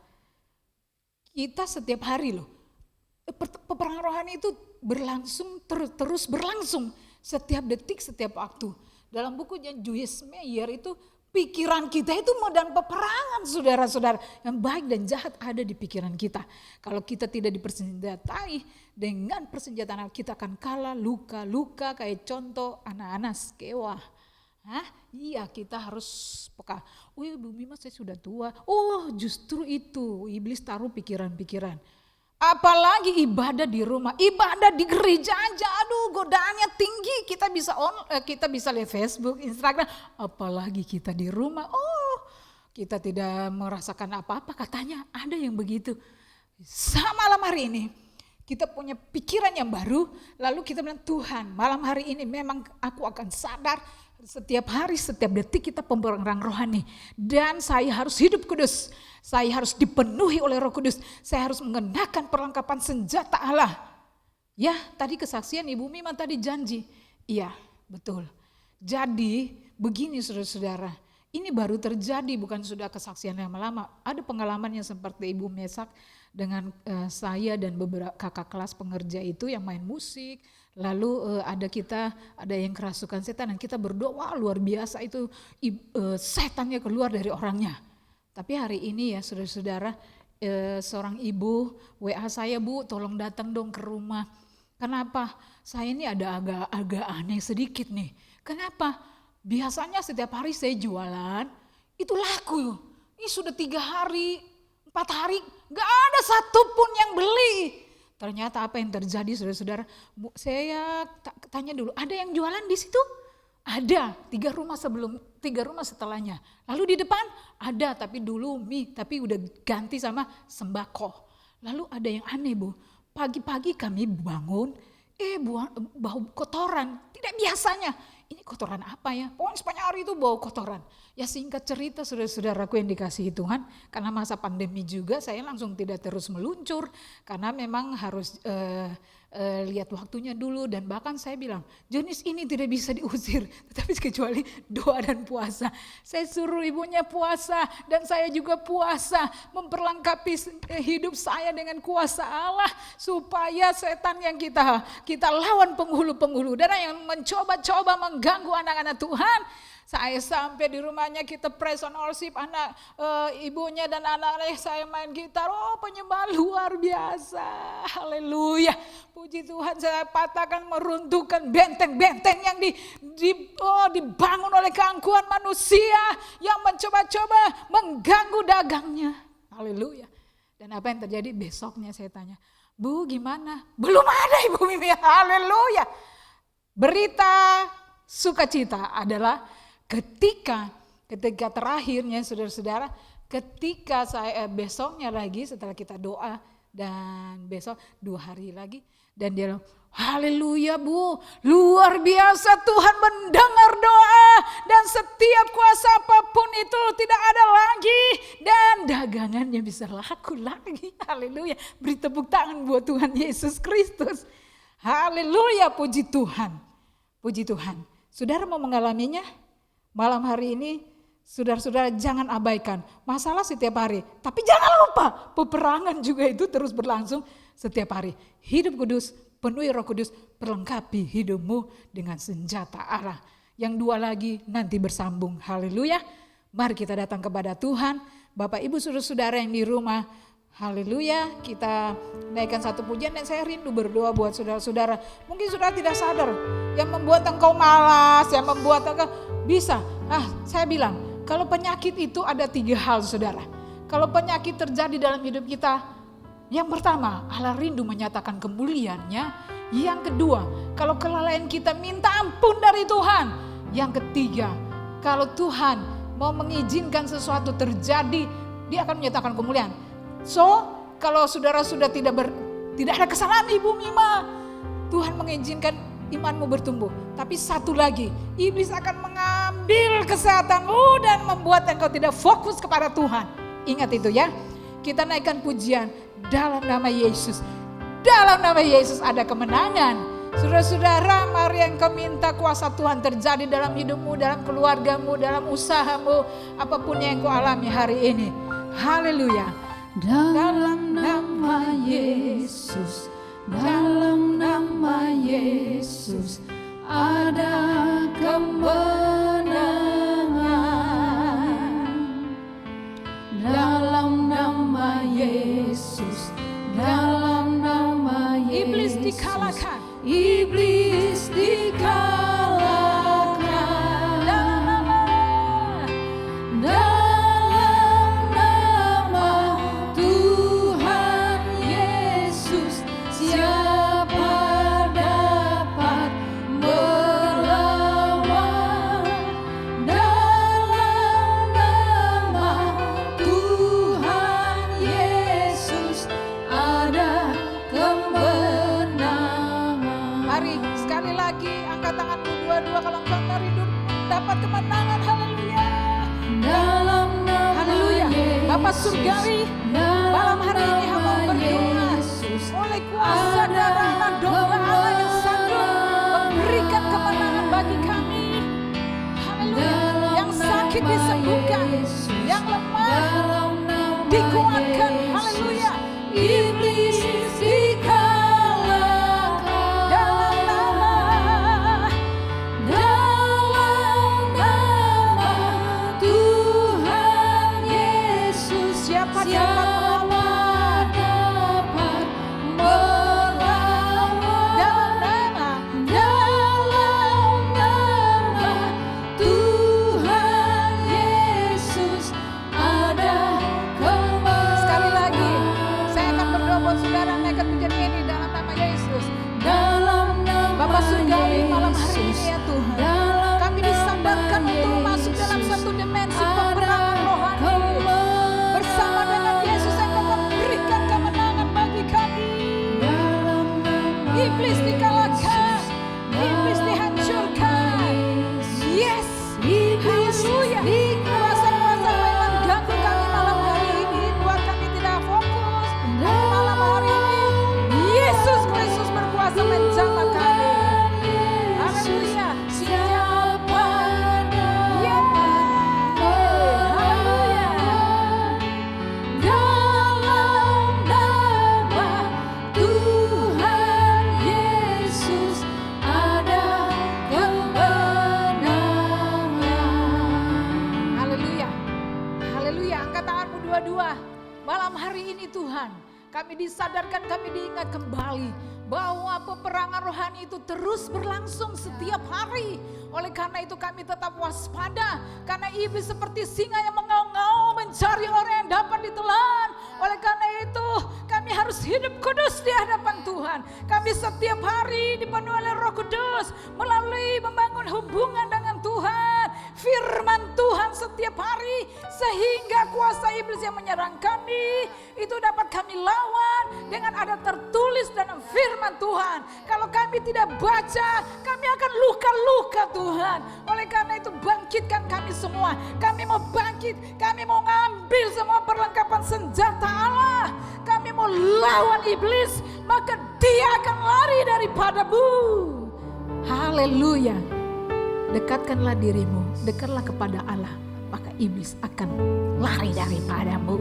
Speaker 2: Kita setiap hari loh, peperangan rohani itu berlangsung, terus berlangsung. Setiap detik, setiap waktu. Dalam bukunya Joyce Meyer itu, pikiran kita itu medan peperangan saudara-saudara. Yang baik dan jahat ada di pikiran kita. Kalau kita tidak dipersenjatai dengan persenjataan kita akan kalah luka-luka kayak contoh anak-anak skewa. Iya kita harus peka. Oh ya Bu Mima saya sudah tua. Oh justru itu iblis taruh pikiran-pikiran. Apalagi ibadah di rumah, ibadah di gereja aja, aduh godaannya tinggi. Kita bisa lihat Facebook, Instagram, apalagi kita di rumah. Oh, kita tidak merasakan apa-apa, katanya ada yang begitu. Malam hari ini kita punya pikiran yang baru, lalu kita bilang Tuhan, malam hari ini memang aku akan sadar. Setiap hari, setiap detik kita pemerangan rohani. Dan saya harus hidup kudus. Saya harus dipenuhi oleh Roh Kudus. Saya harus mengenakan perlengkapan senjata Allah. Ya, tadi kesaksian Ibu Mima tadi janji. Iya, betul. Jadi, begini saudara-saudara. Ini baru terjadi, bukan sudah kesaksian yang lama. Ada pengalaman yang seperti Ibu Mesak dengan saya dan beberapa kakak kelas pengerja itu yang main musik. Lalu ada yang kerasukan setan dan kita berdoa, wah luar biasa itu setannya keluar dari orangnya. Tapi hari ini ya saudara-saudara, seorang ibu WA saya, Bu tolong datang dong ke rumah. Kenapa? Saya ini ada agak aneh sedikit nih. Kenapa? Biasanya setiap hari saya jualan, itu laku. Ini sudah 3 hari, 4 hari, gak ada satupun yang beli. Ternyata apa yang terjadi saudara-saudara, saya tanya dulu, ada yang jualan di situ? Ada, 3 rumah setelahnya. Lalu di depan ada, tapi dulu tapi udah ganti sama sembako. Lalu ada yang aneh Bu, pagi-pagi kami bangun, bau kotoran, tidak biasanya. Ini kotoran apa ya? Pokoknya sepanjang hari itu bau kotoran. Ya singkat cerita saudara-saudaraku yang dikasihi Tuhan, karena masa pandemi juga saya langsung tidak terus meluncur. Karena memang harus lihat waktunya dulu dan bahkan saya bilang jenis ini tidak bisa diusir. Tetapi kecuali doa dan puasa. Saya suruh ibunya puasa dan saya juga puasa. Memperlengkapi hidup saya dengan kuasa Allah. Supaya setan yang kita lawan penghulu-penghulu. Dan yang mencoba-coba mengganggu anak-anak Tuhan. Saya sampai di rumahnya kita praise and worship, ibunya dan anak-anaknya saya main gitar. Oh penyembah luar biasa. Haleluya. Puji Tuhan, saya patahkan meruntuhkan benteng-benteng yang dibangun oleh keangkuhan manusia yang mencoba-coba mengganggu dagangnya. Haleluya. Dan apa yang terjadi besoknya saya tanya, Bu gimana? Belum ada Ibu Mimi. Haleluya. Berita sukacita adalah ketika terakhirnya saudara-saudara, ketika saya besoknya lagi setelah kita doa dan besok 2 hari lagi dan dia bilang, haleluya Bu, luar biasa Tuhan mendengar doa dan setiap kuasa apapun itu tidak ada lagi dan dagangannya bisa laku lagi. Haleluya, beri tepuk tangan buat Tuhan Yesus Kristus. Haleluya, puji Tuhan. Puji Tuhan. Saudara mau mengalaminya? Malam hari ini saudara-saudara jangan abaikan masalah setiap hari. Tapi jangan lupa peperangan juga itu terus berlangsung setiap hari. Hidup kudus, penuhi Roh Kudus, perlengkapi hidupmu dengan senjata Allah. Yang 2 lagi nanti bersambung. Haleluya. Mari kita datang kepada Tuhan. Bapak Ibu saudara-saudara yang di rumah, haleluya, kita naikkan satu pujian dan saya rindu berdoa buat saudara-saudara. Mungkin saudara tidak sadar, yang membuat engkau malas, yang membuat engkau bisa. Saya bilang, kalau penyakit itu ada 3 hal saudara. Kalau penyakit terjadi dalam hidup kita, yang pertama, Allah rindu menyatakan kemuliaan-Nya. Yang kedua, kalau kelalaian kita minta ampun dari Tuhan. Yang ketiga, kalau Tuhan mau mengizinkan sesuatu terjadi, Dia akan menyatakan kemuliaan. So, kalau saudara sudah tidak ada kesalahan Ibu Mima, Tuhan mengizinkan imanmu bertumbuh. Tapi satu lagi, iblis akan mengambil kesehatanmu dan membuat engkau tidak fokus kepada Tuhan. Ingat itu ya. Kita naikkan pujian dalam nama Yesus. Dalam nama Yesus ada kemenangan. Saudara-saudara, mari engkau minta kuasa Tuhan terjadi dalam hidupmu, dalam keluargamu, dalam usahamu, apapun yang engkau alami hari ini. Haleluya.
Speaker 1: Dalam nama Yesus, dalam nama Yesus ada kemenangan. Dalam nama Yesus, dalam nama Yesus,
Speaker 2: Iblis dikalahkan.
Speaker 1: Iblis dikalahkan. Dalam nama Tuhan Yesus, siapa dapat melawan? Dalam nama Tuhan Yesus ada kemenangan.
Speaker 2: Mari sekali lagi angkat tanganmu dua-dua kalau engkau merindu dapat kemenangan. Haleluya.
Speaker 1: Dalam nama
Speaker 2: Haleluya.
Speaker 1: Yesus,
Speaker 2: Bapak Surgawi, malam hari ini hamba berdoa oleh kuasa darah domba Allah yang sanggup memberikan kemenangan bagi kami. Haleluya. Yang sakit disembuhkan, yang lemah dikuatkan. Haleluya.
Speaker 1: Iblis dikalahkan. Dalam nama Tuhan Yesus,
Speaker 2: Siapa
Speaker 1: dapat melawan? Dalam nama Tuhan Yesus ada kemenangan.
Speaker 2: Sekali lagi, saya akan berdoa buat saudara naikkan pujian ini dalam nama Yesus.
Speaker 1: Dalam nama
Speaker 2: Bapak Surgawi, malam hari
Speaker 1: Yesus,
Speaker 2: ini ya Tuhan,
Speaker 1: dalam
Speaker 2: kami disadarkan
Speaker 1: nama
Speaker 2: untuk masuk dalam
Speaker 1: Yesus
Speaker 2: satu dimensi
Speaker 1: ada
Speaker 2: peperangan rohani. Bersama dengan Yesus yang akan berikan kemenangan bagi kami.
Speaker 1: Dalam nama
Speaker 2: Iblis dikalahkan, iblis dihancurkan. Yes, haleluya. Kuasa-kuasa yang mengganggu kami malam hari ini, buat kami tidak fokus. Tapi malam hari ini, Yesus Kristus berkuasa menjamah kami. Haleluya.
Speaker 1: siapa
Speaker 2: Haleluya.
Speaker 1: dalam nama Tuhan Yesus ada kemenangan.
Speaker 2: Haleluya. Haleluya. Angkat tanganmu dua-dua. Malam hari ini Tuhan, kami disadarkan, kami diingat kembali bahwa peperangan rohani itu terus berlangsung setiap hari. Oleh karena itu kami tetap waspada, karena iblis seperti singa yang mengaum-ngaum mencari orang yang dapat ditelan. Oleh karena itu kami harus hidup kudus di hadapan Tuhan. Kami setiap hari dipenuhi oleh Roh Kudus melalui membangun hubungan dengan Tuhan, firman Tuhan setiap hari, sehingga kuasa iblis yang menyerang kami itu dapat kami lawan dengan ada tertulis dalam firman Tuhan. Kalau kami tidak baca, kami akan luka-luka Tuhan. Oleh karena itu bangkitkan kami semua. Kami mau bangkit, kami mau ngambil semua perlengkapan senjata Allah. Kami mau lawan iblis, maka dia akan lari daripadamu. Haleluya. Dekatkanlah dirimu, dekatlah kepada Allah, maka iblis akan lari daripadamu.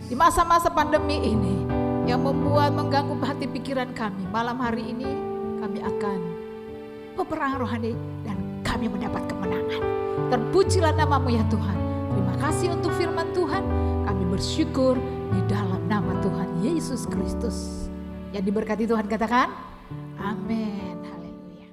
Speaker 2: Di masa-masa pandemi ini yang membuat mengganggu hati pikiran kami, malam hari ini kami akan peperangan rohani dan kami mendapat kemenangan. Terpujilah namamu ya Tuhan. Terima kasih untuk firman Tuhan. Kami bersyukur di dalam nama Tuhan Yesus Kristus. Yang diberkati Tuhan katakan, amin. Haleluya.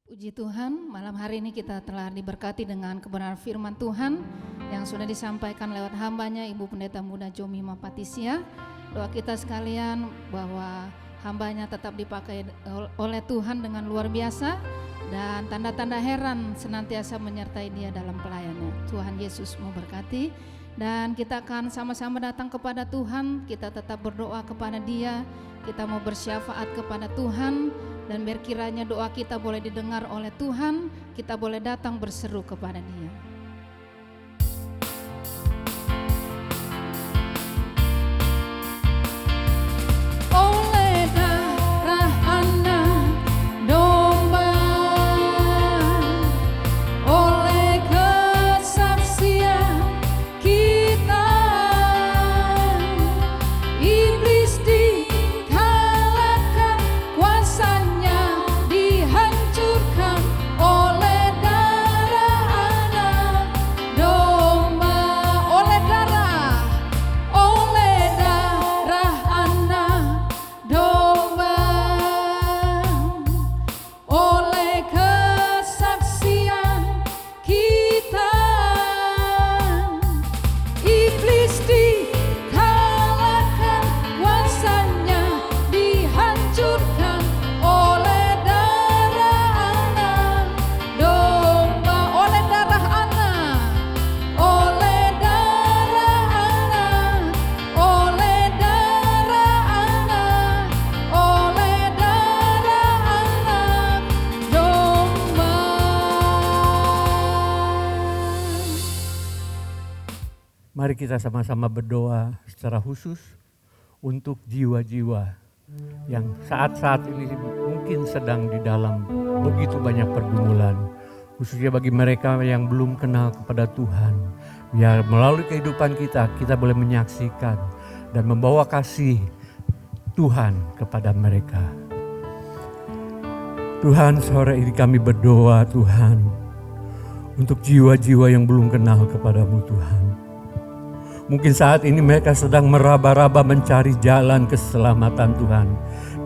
Speaker 1: Puji Tuhan, malam hari ini kita telah diberkati dengan kebenaran firman Tuhan yang sudah disampaikan lewat hambanya Ibu Pendeta Muda Jomima Patisia. Doa kita sekalian bahwa hambanya tetap dipakai oleh Tuhan dengan luar biasa dan tanda-tanda heran senantiasa menyertai dia dalam pelayanannya. Tuhan Yesus memberkati dan kita akan sama-sama datang kepada Tuhan. Kita tetap berdoa kepada Dia, kita mau bersyafaat kepada Tuhan, dan biar kiranya doa kita boleh didengar oleh Tuhan, kita boleh datang berseru kepada Dia.
Speaker 3: Mari kita sama-sama berdoa secara khusus untuk jiwa-jiwa yang saat-saat ini mungkin sedang di dalam begitu banyak pergumulan. Khususnya bagi mereka yang belum kenal kepada Tuhan. Biar melalui kehidupan kita boleh menyaksikan dan membawa kasih Tuhan kepada mereka. Tuhan, sore ini kami berdoa Tuhan untuk jiwa-jiwa yang belum kenal kepadamu Tuhan. Mungkin saat ini mereka sedang meraba-raba mencari jalan keselamatan Tuhan.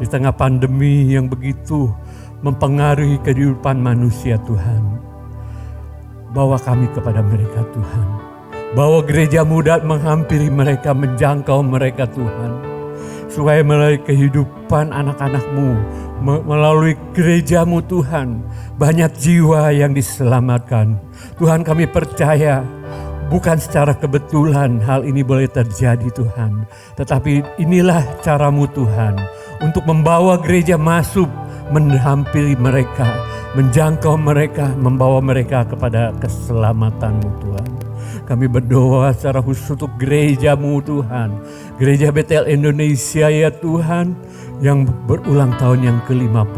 Speaker 3: Di tengah pandemi yang begitu mempengaruhi kehidupan manusia Tuhan. Bawa kami kepada mereka Tuhan. Bawa gereja muda menghampiri mereka, menjangkau mereka Tuhan. Supaya melalui kehidupan anak-anak-Mu, melalui gereja-Mu Tuhan, banyak jiwa yang diselamatkan. Tuhan, kami percaya bukan secara kebetulan hal ini boleh terjadi Tuhan. Tetapi inilah cara-Mu Tuhan untuk membawa gereja masuk, menghampiri mereka, menjangkau mereka, membawa mereka kepada keselamatan-Mu Tuhan. Kami berdoa secara khusus untuk gereja-Mu Tuhan. Gereja Betel Indonesia ya Tuhan yang berulang tahun yang ke-50.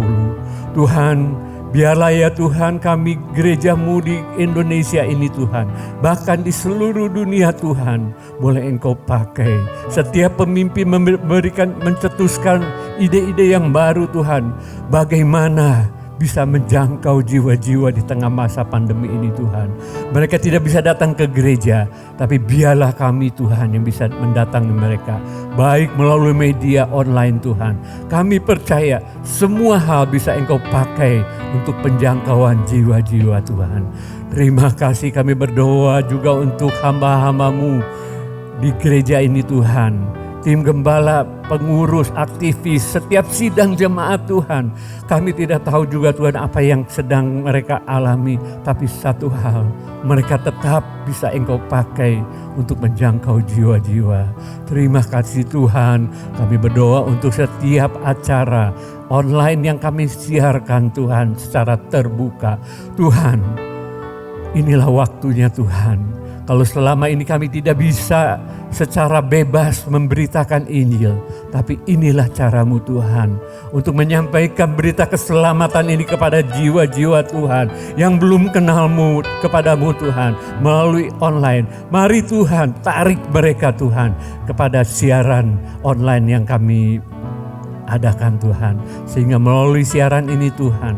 Speaker 3: Tuhan, biarlah ya Tuhan kami gereja-Mu di Indonesia ini Tuhan. Bahkan di seluruh dunia Tuhan boleh Engkau pakai. Setiap pemimpin mencetuskan ide-ide yang baru Tuhan. Bagaimana bisa menjangkau jiwa-jiwa di tengah masa pandemi ini Tuhan. Mereka tidak bisa datang ke gereja, tapi biarlah kami Tuhan yang bisa mendatangi mereka. Baik melalui media online Tuhan. Kami percaya semua hal bisa Engkau pakai untuk penjangkauan jiwa-jiwa Tuhan. Terima kasih, kami berdoa juga untuk hamba-hamba-Mu di gereja ini Tuhan. Tim gembala, pengurus, aktivis, setiap sidang jemaat Tuhan. Kami tidak tahu juga Tuhan apa yang sedang mereka alami. Tapi satu hal, mereka tetap bisa Engkau pakai untuk menjangkau jiwa-jiwa. Terima kasih Tuhan. Kami berdoa untuk setiap acara online yang kami siarkan Tuhan secara terbuka. Tuhan, inilah waktunya Tuhan. Kalau selama ini kami tidak bisa secara bebas memberitakan Injil, tapi inilah cara-Mu Tuhan untuk menyampaikan berita keselamatan ini kepada jiwa-jiwa Tuhan yang belum kenal-Mu, kepadamu Tuhan melalui online. Mari Tuhan tarik mereka Tuhan kepada siaran online yang kami adakan Tuhan, sehingga melalui siaran ini Tuhan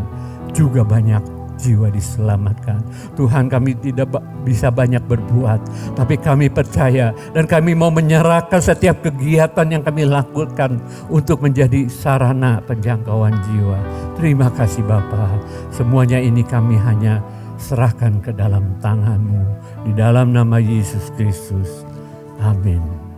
Speaker 3: juga banyak jiwa diselamatkan. Tuhan, kami tidak bisa banyak berbuat, tapi kami percaya dan kami mau menyerahkan setiap kegiatan yang kami lakukan untuk menjadi sarana penjangkauan jiwa. Terima kasih Bapa. Semuanya ini kami hanya serahkan ke dalam tangan-Mu. Di dalam nama Yesus Kristus. Amin.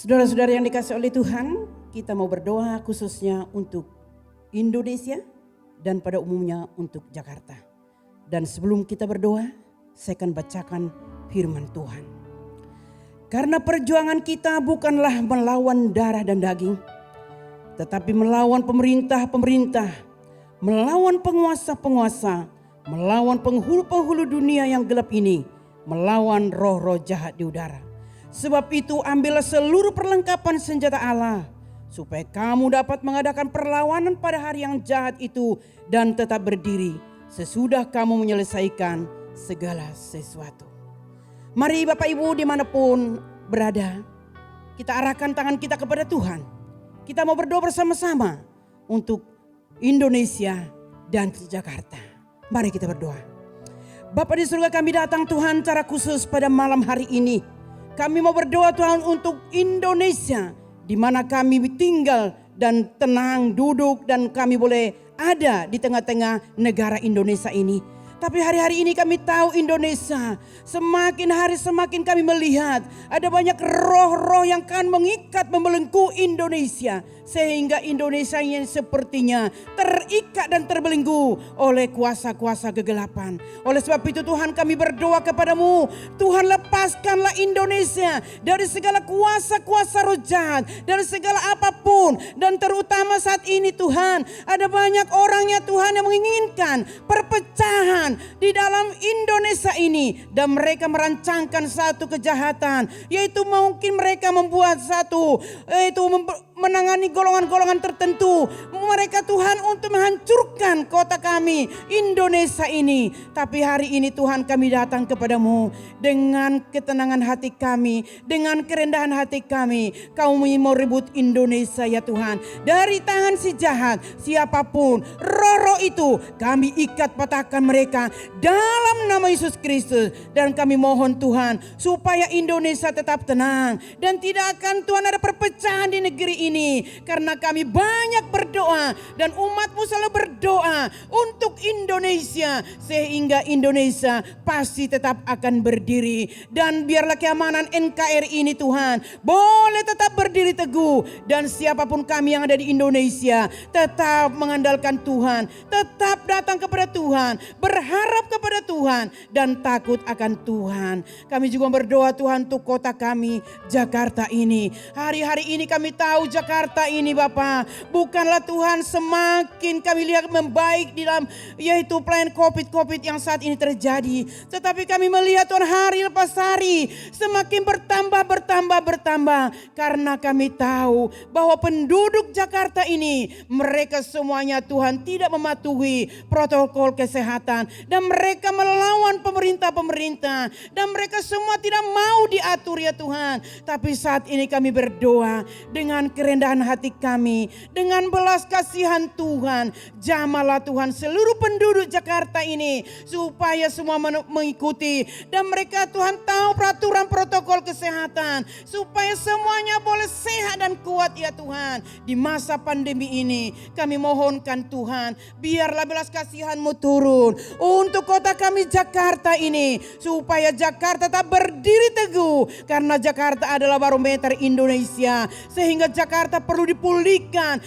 Speaker 4: Saudara-saudara yang dikasihi oleh Tuhan, kita mau berdoa khususnya untuk Indonesia dan pada umumnya untuk Jakarta. Dan sebelum kita berdoa, saya akan bacakan firman Tuhan. Karena perjuangan kita bukanlah melawan darah dan daging, tetapi melawan pemerintah-pemerintah, melawan penguasa-penguasa, melawan penghulu-penghulu dunia yang gelap ini, melawan roh-roh jahat di udara. Sebab itu ambillah seluruh perlengkapan senjata Allah, supaya kamu dapat mengadakan perlawanan pada hari yang jahat itu dan tetap berdiri sesudah kamu menyelesaikan segala sesuatu. Mari Bapak Ibu dimanapun berada, kita arahkan tangan kita kepada Tuhan. Kita mau berdoa bersama-sama untuk Indonesia dan Jakarta. Mari kita berdoa. Bapa di surga, kami datang Tuhan secara khusus pada malam hari ini. Kami mau berdoa Tuhan untuk Indonesia, di mana kami tinggal dan tenang duduk dan kami boleh ada di tengah-tengah negara Indonesia ini. Tapi hari-hari ini kami tahu Indonesia, semakin hari semakin kami melihat ada banyak roh-roh yang akan mengikat membelenggu Indonesia. Sehingga Indonesia yang sepertinya terikat dan terbelenggu oleh kuasa-kuasa kegelapan. Oleh sebab itu Tuhan, kami berdoa kepadamu, Tuhan lepaskanlah Indonesia dari segala kuasa-kuasa roh jahat, dari segala apapun. Dan terutama saat ini Tuhan, ada banyak orangnya Tuhan yang menginginkan perpecahan di dalam Indonesia ini. Dan mereka merancangkan satu kejahatan, yaitu mungkin mereka membuat satu, yaitu menangani golongan-golongan tertentu. Mereka Tuhan untuk menghancurkan kota kami Indonesia ini. Tapi hari ini Tuhan, kami datang kepadamu dengan ketenangan hati kami, dengan kerendahan hati kami. Kami mau rebut Indonesia ya Tuhan, dari tangan si jahat. Siapapun roh-roh itu, kami ikat patahkan mereka dalam nama Yesus Kristus. Dan kami mohon Tuhan supaya Indonesia tetap tenang dan tidak akan Tuhan ada perpecahan di negeri ini. Karena kami banyak berdoa dan umatmu selalu berdoa untuk Indonesia, sehingga Indonesia pasti tetap akan berdiri. Dan biarlah keamanan NKRI ini Tuhan boleh tetap berdiri teguh. Dan siapapun kami yang ada di Indonesia tetap mengandalkan Tuhan, tetap datang kepada Tuhan, berharap kepada Tuhan dan takut akan Tuhan. Kami juga berdoa Tuhan untuk kota kami Jakarta ini. Hari-hari ini kami tahu Jakarta ini Bapak, bukanlah Tuhan semakin kami lihat membaik di dalam yaitu pelayanan COVID yang saat ini terjadi. Tetapi kami melihat Tuhan hari lepas hari semakin bertambah. Karena kami kami tahu bahwa penduduk Jakarta ini, mereka semuanya Tuhan tidak mematuhi protokol kesehatan. Dan mereka melawan pemerintah-pemerintah. Dan mereka semua tidak mau diatur ya Tuhan. Tapi saat ini kami berdoa dengan kerendahan hati kami. Dengan belas kasihan Tuhan. Jamahlah Tuhan seluruh penduduk Jakarta ini. Supaya semua mengikuti. Dan mereka Tuhan tahu peraturan protokol kesehatan. Supaya semuanya boleh sehat dan kuat ya Tuhan. Di masa pandemi ini kami mohonkan Tuhan, biarlah belas kasihan-Mu turun untuk kota kami Jakarta ini. Supaya Jakarta tak berdiri teguh. Karena Jakarta adalah barometer Indonesia. Sehingga Jakarta perlu dipulihkan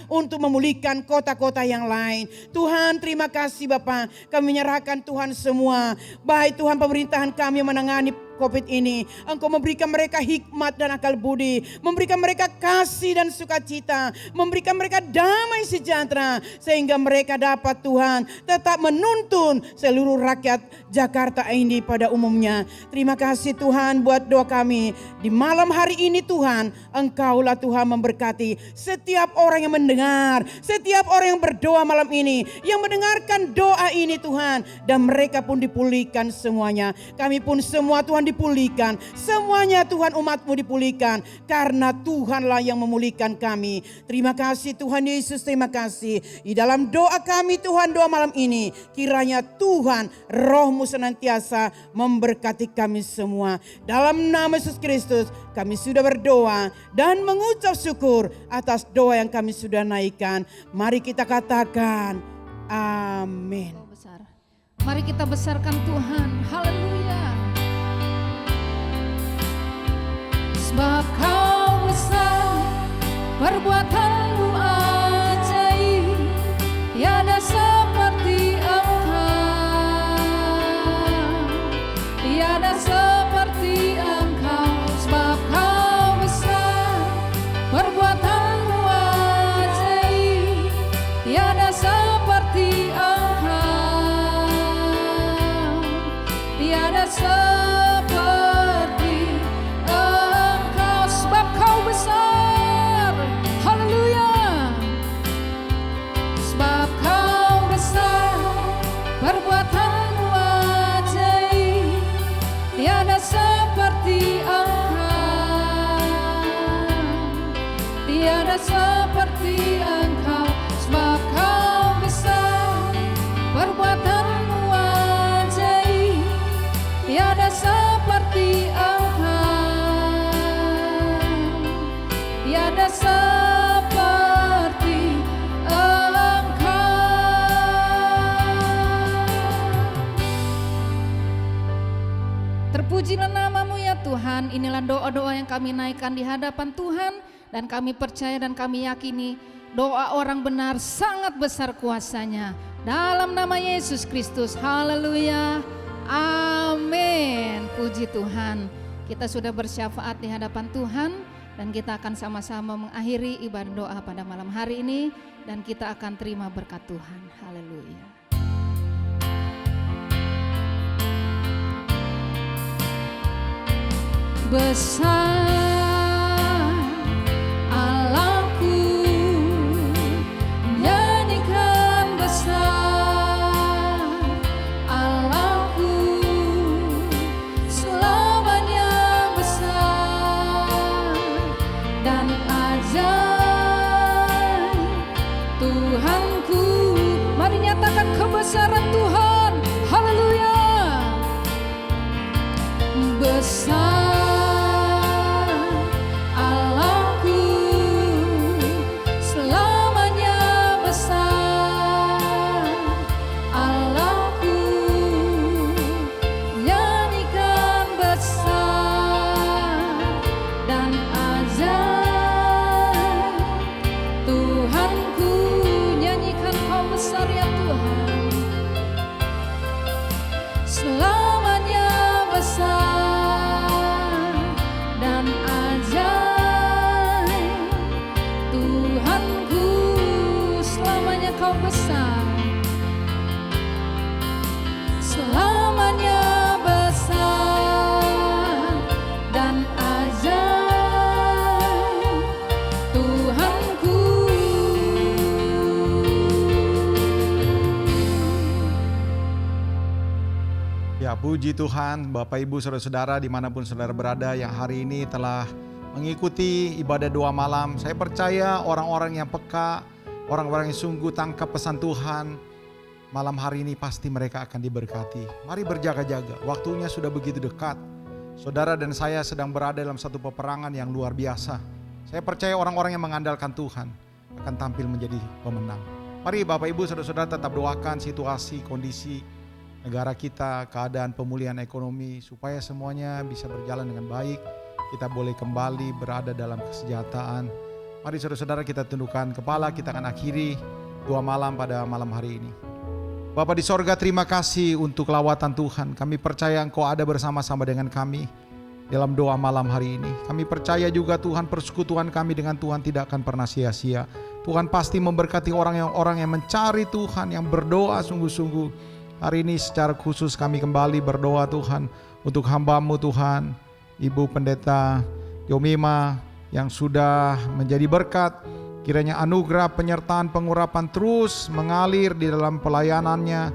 Speaker 4: untuk memulihkan kota-kota yang lain. Tuhan terima kasih Bapa. Kami menyerahkan Tuhan semua. Baik Tuhan pemerintahan kami menangani COVID ini. Engkau memberikan mereka hikmat dan akal budi. Memberikan mereka kasih dan sukacita. Memberikan mereka damai sejahtera. Sehingga mereka dapat Tuhan tetap menuntun seluruh rakyat Jakarta ini pada umumnya. Terima kasih Tuhan buat doa kami. Di malam hari ini Tuhan, Engkaulah Tuhan memberkati setiap orang yang mendengar. Setiap orang yang berdoa malam ini. Yang mendengarkan doa ini Tuhan. Dan mereka pun dipulihkan semuanya. Kami pun semua Tuhan dipulihkan. Semuanya Tuhan umat-Mu dipulihkan. Karena Tuhanlah yang memulihkan kami. Terima kasih Tuhan Yesus, terima kasih. Di dalam doa kami Tuhan, doa malam ini. Kiranya Tuhan Roh-Mu senantiasa memberkati kami semua. Dalam nama Yesus Kristus kami sudah berdoa dan mengucap syukur atas doa yang kami sudah naikkan. Mari kita katakan amin.
Speaker 1: Mari kita besarkan Tuhan. Haleluya. Sebab Kau besar, perbuatan-Mu ajaib, tiada seperti Engkau, tiada seperti Engkau. Sebab Kau besar, perbuatan-Mu ajaib, tiada seperti Engkau, tiada seperti perbuatan-Mu ajaib, tiada seperti Engkau, tiada seperti Engkau. Sebab Kau besar, perbuatan-Mu ajaib, tiada seperti Engkau, tiada seperti Engkau. Terpujilah nama-Mu ya Tuhan. Inilah doa-doa yang kami naikkan di hadapan Tuhan. Dan kami percaya dan kami yakini doa orang benar sangat besar kuasanya. Dalam nama Yesus Kristus. Haleluya. Amin. Puji Tuhan. Kita sudah bersyafaat di hadapan Tuhan. Dan kita akan sama-sama mengakhiri ibadah doa pada malam hari ini. Dan kita akan terima berkat Tuhan. Haleluya. Besar Allahku, nyanyikan besar Allahku, selamanya besar dan ajaib Tuhanku. Mari nyatakan kebesaran Tuhan. Haleluya. Besar
Speaker 5: Puji Tuhan, Bapak Ibu Saudara-saudara dimanapun saudara berada yang hari ini telah mengikuti ibadah doa malam. Saya percaya orang-orang yang peka, orang-orang yang sungguh tangkap pesan Tuhan, malam hari ini pasti mereka akan diberkati. Mari berjaga-jaga, waktunya sudah begitu dekat. Saudara dan saya sedang berada dalam satu peperangan yang luar biasa. Saya percaya orang-orang yang mengandalkan Tuhan akan tampil menjadi pemenang. Mari Bapak Ibu Saudara-saudara tetap doakan situasi, kondisi negara kita, keadaan pemulihan ekonomi, supaya semuanya bisa berjalan dengan baik. Kita boleh kembali berada dalam kesejahteraan. Mari saudara-saudara kita tundukkan kepala, kita akan akhiri doa malam pada malam hari ini. Bapa di sorga, terima kasih untuk lawatan Tuhan. Kami percaya Engkau ada bersama-sama dengan kami dalam doa malam hari ini. Kami percaya juga Tuhan, persekutuan kami dengan Tuhan tidak akan pernah sia-sia. Tuhan pasti memberkati orang yang mencari Tuhan, yang berdoa sungguh-sungguh. Hari ini secara khusus kami kembali berdoa Tuhan untuk hamba-Mu Tuhan, Ibu Pendeta Yomima yang sudah menjadi berkat. Kiranya anugerah penyertaan pengurapan terus mengalir di dalam pelayanannya,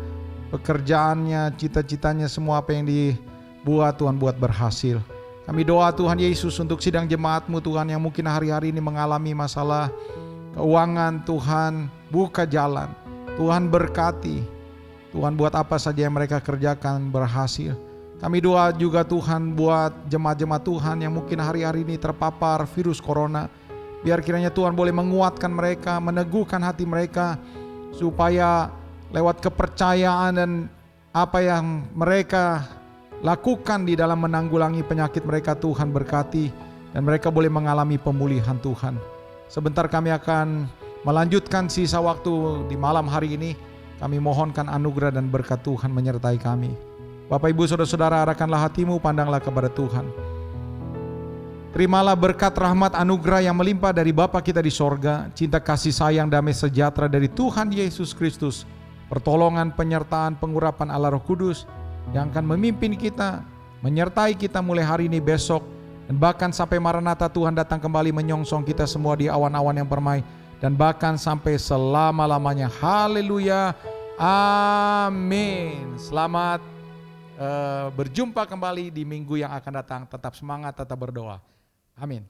Speaker 5: pekerjaannya, cita-citanya, semua apa yang dibuat Tuhan buat berhasil. Kami doa Tuhan Yesus untuk sidang jemaat-Mu Tuhan yang mungkin hari-hari ini mengalami masalah keuangan. Tuhan buka jalan, Tuhan berkati. Tuhan buat apa saja yang mereka kerjakan berhasil. Kami doa juga Tuhan buat jemaat-jemaat Tuhan yang mungkin hari-hari ini terpapar virus corona. Biar kiranya Tuhan boleh menguatkan mereka, meneguhkan hati mereka, supaya lewat kepercayaan dan apa yang mereka lakukan di dalam menanggulangi penyakit mereka, Tuhan berkati dan mereka boleh mengalami pemulihan Tuhan. Sebentar kami akan melanjutkan sisa waktu di malam hari ini. Kami mohonkan anugerah dan berkat Tuhan menyertai kami. Bapak Ibu Saudara-saudara, arahkanlah hatimu, pandanglah kepada Tuhan. Terimalah berkat rahmat anugerah yang melimpah dari Bapa kita di sorga, cinta kasih sayang damai sejahtera dari Tuhan Yesus Kristus, pertolongan penyertaan pengurapan Allah Roh Kudus yang akan memimpin kita, menyertai kita mulai hari ini, besok, dan bahkan sampai Maranatha Tuhan datang kembali menyongsong kita semua di awan-awan yang permai, dan bahkan sampai selama-lamanya. Haleluya, amin. Selamat berjumpa kembali di minggu yang akan datang. Tetap semangat, tetap berdoa. Amin.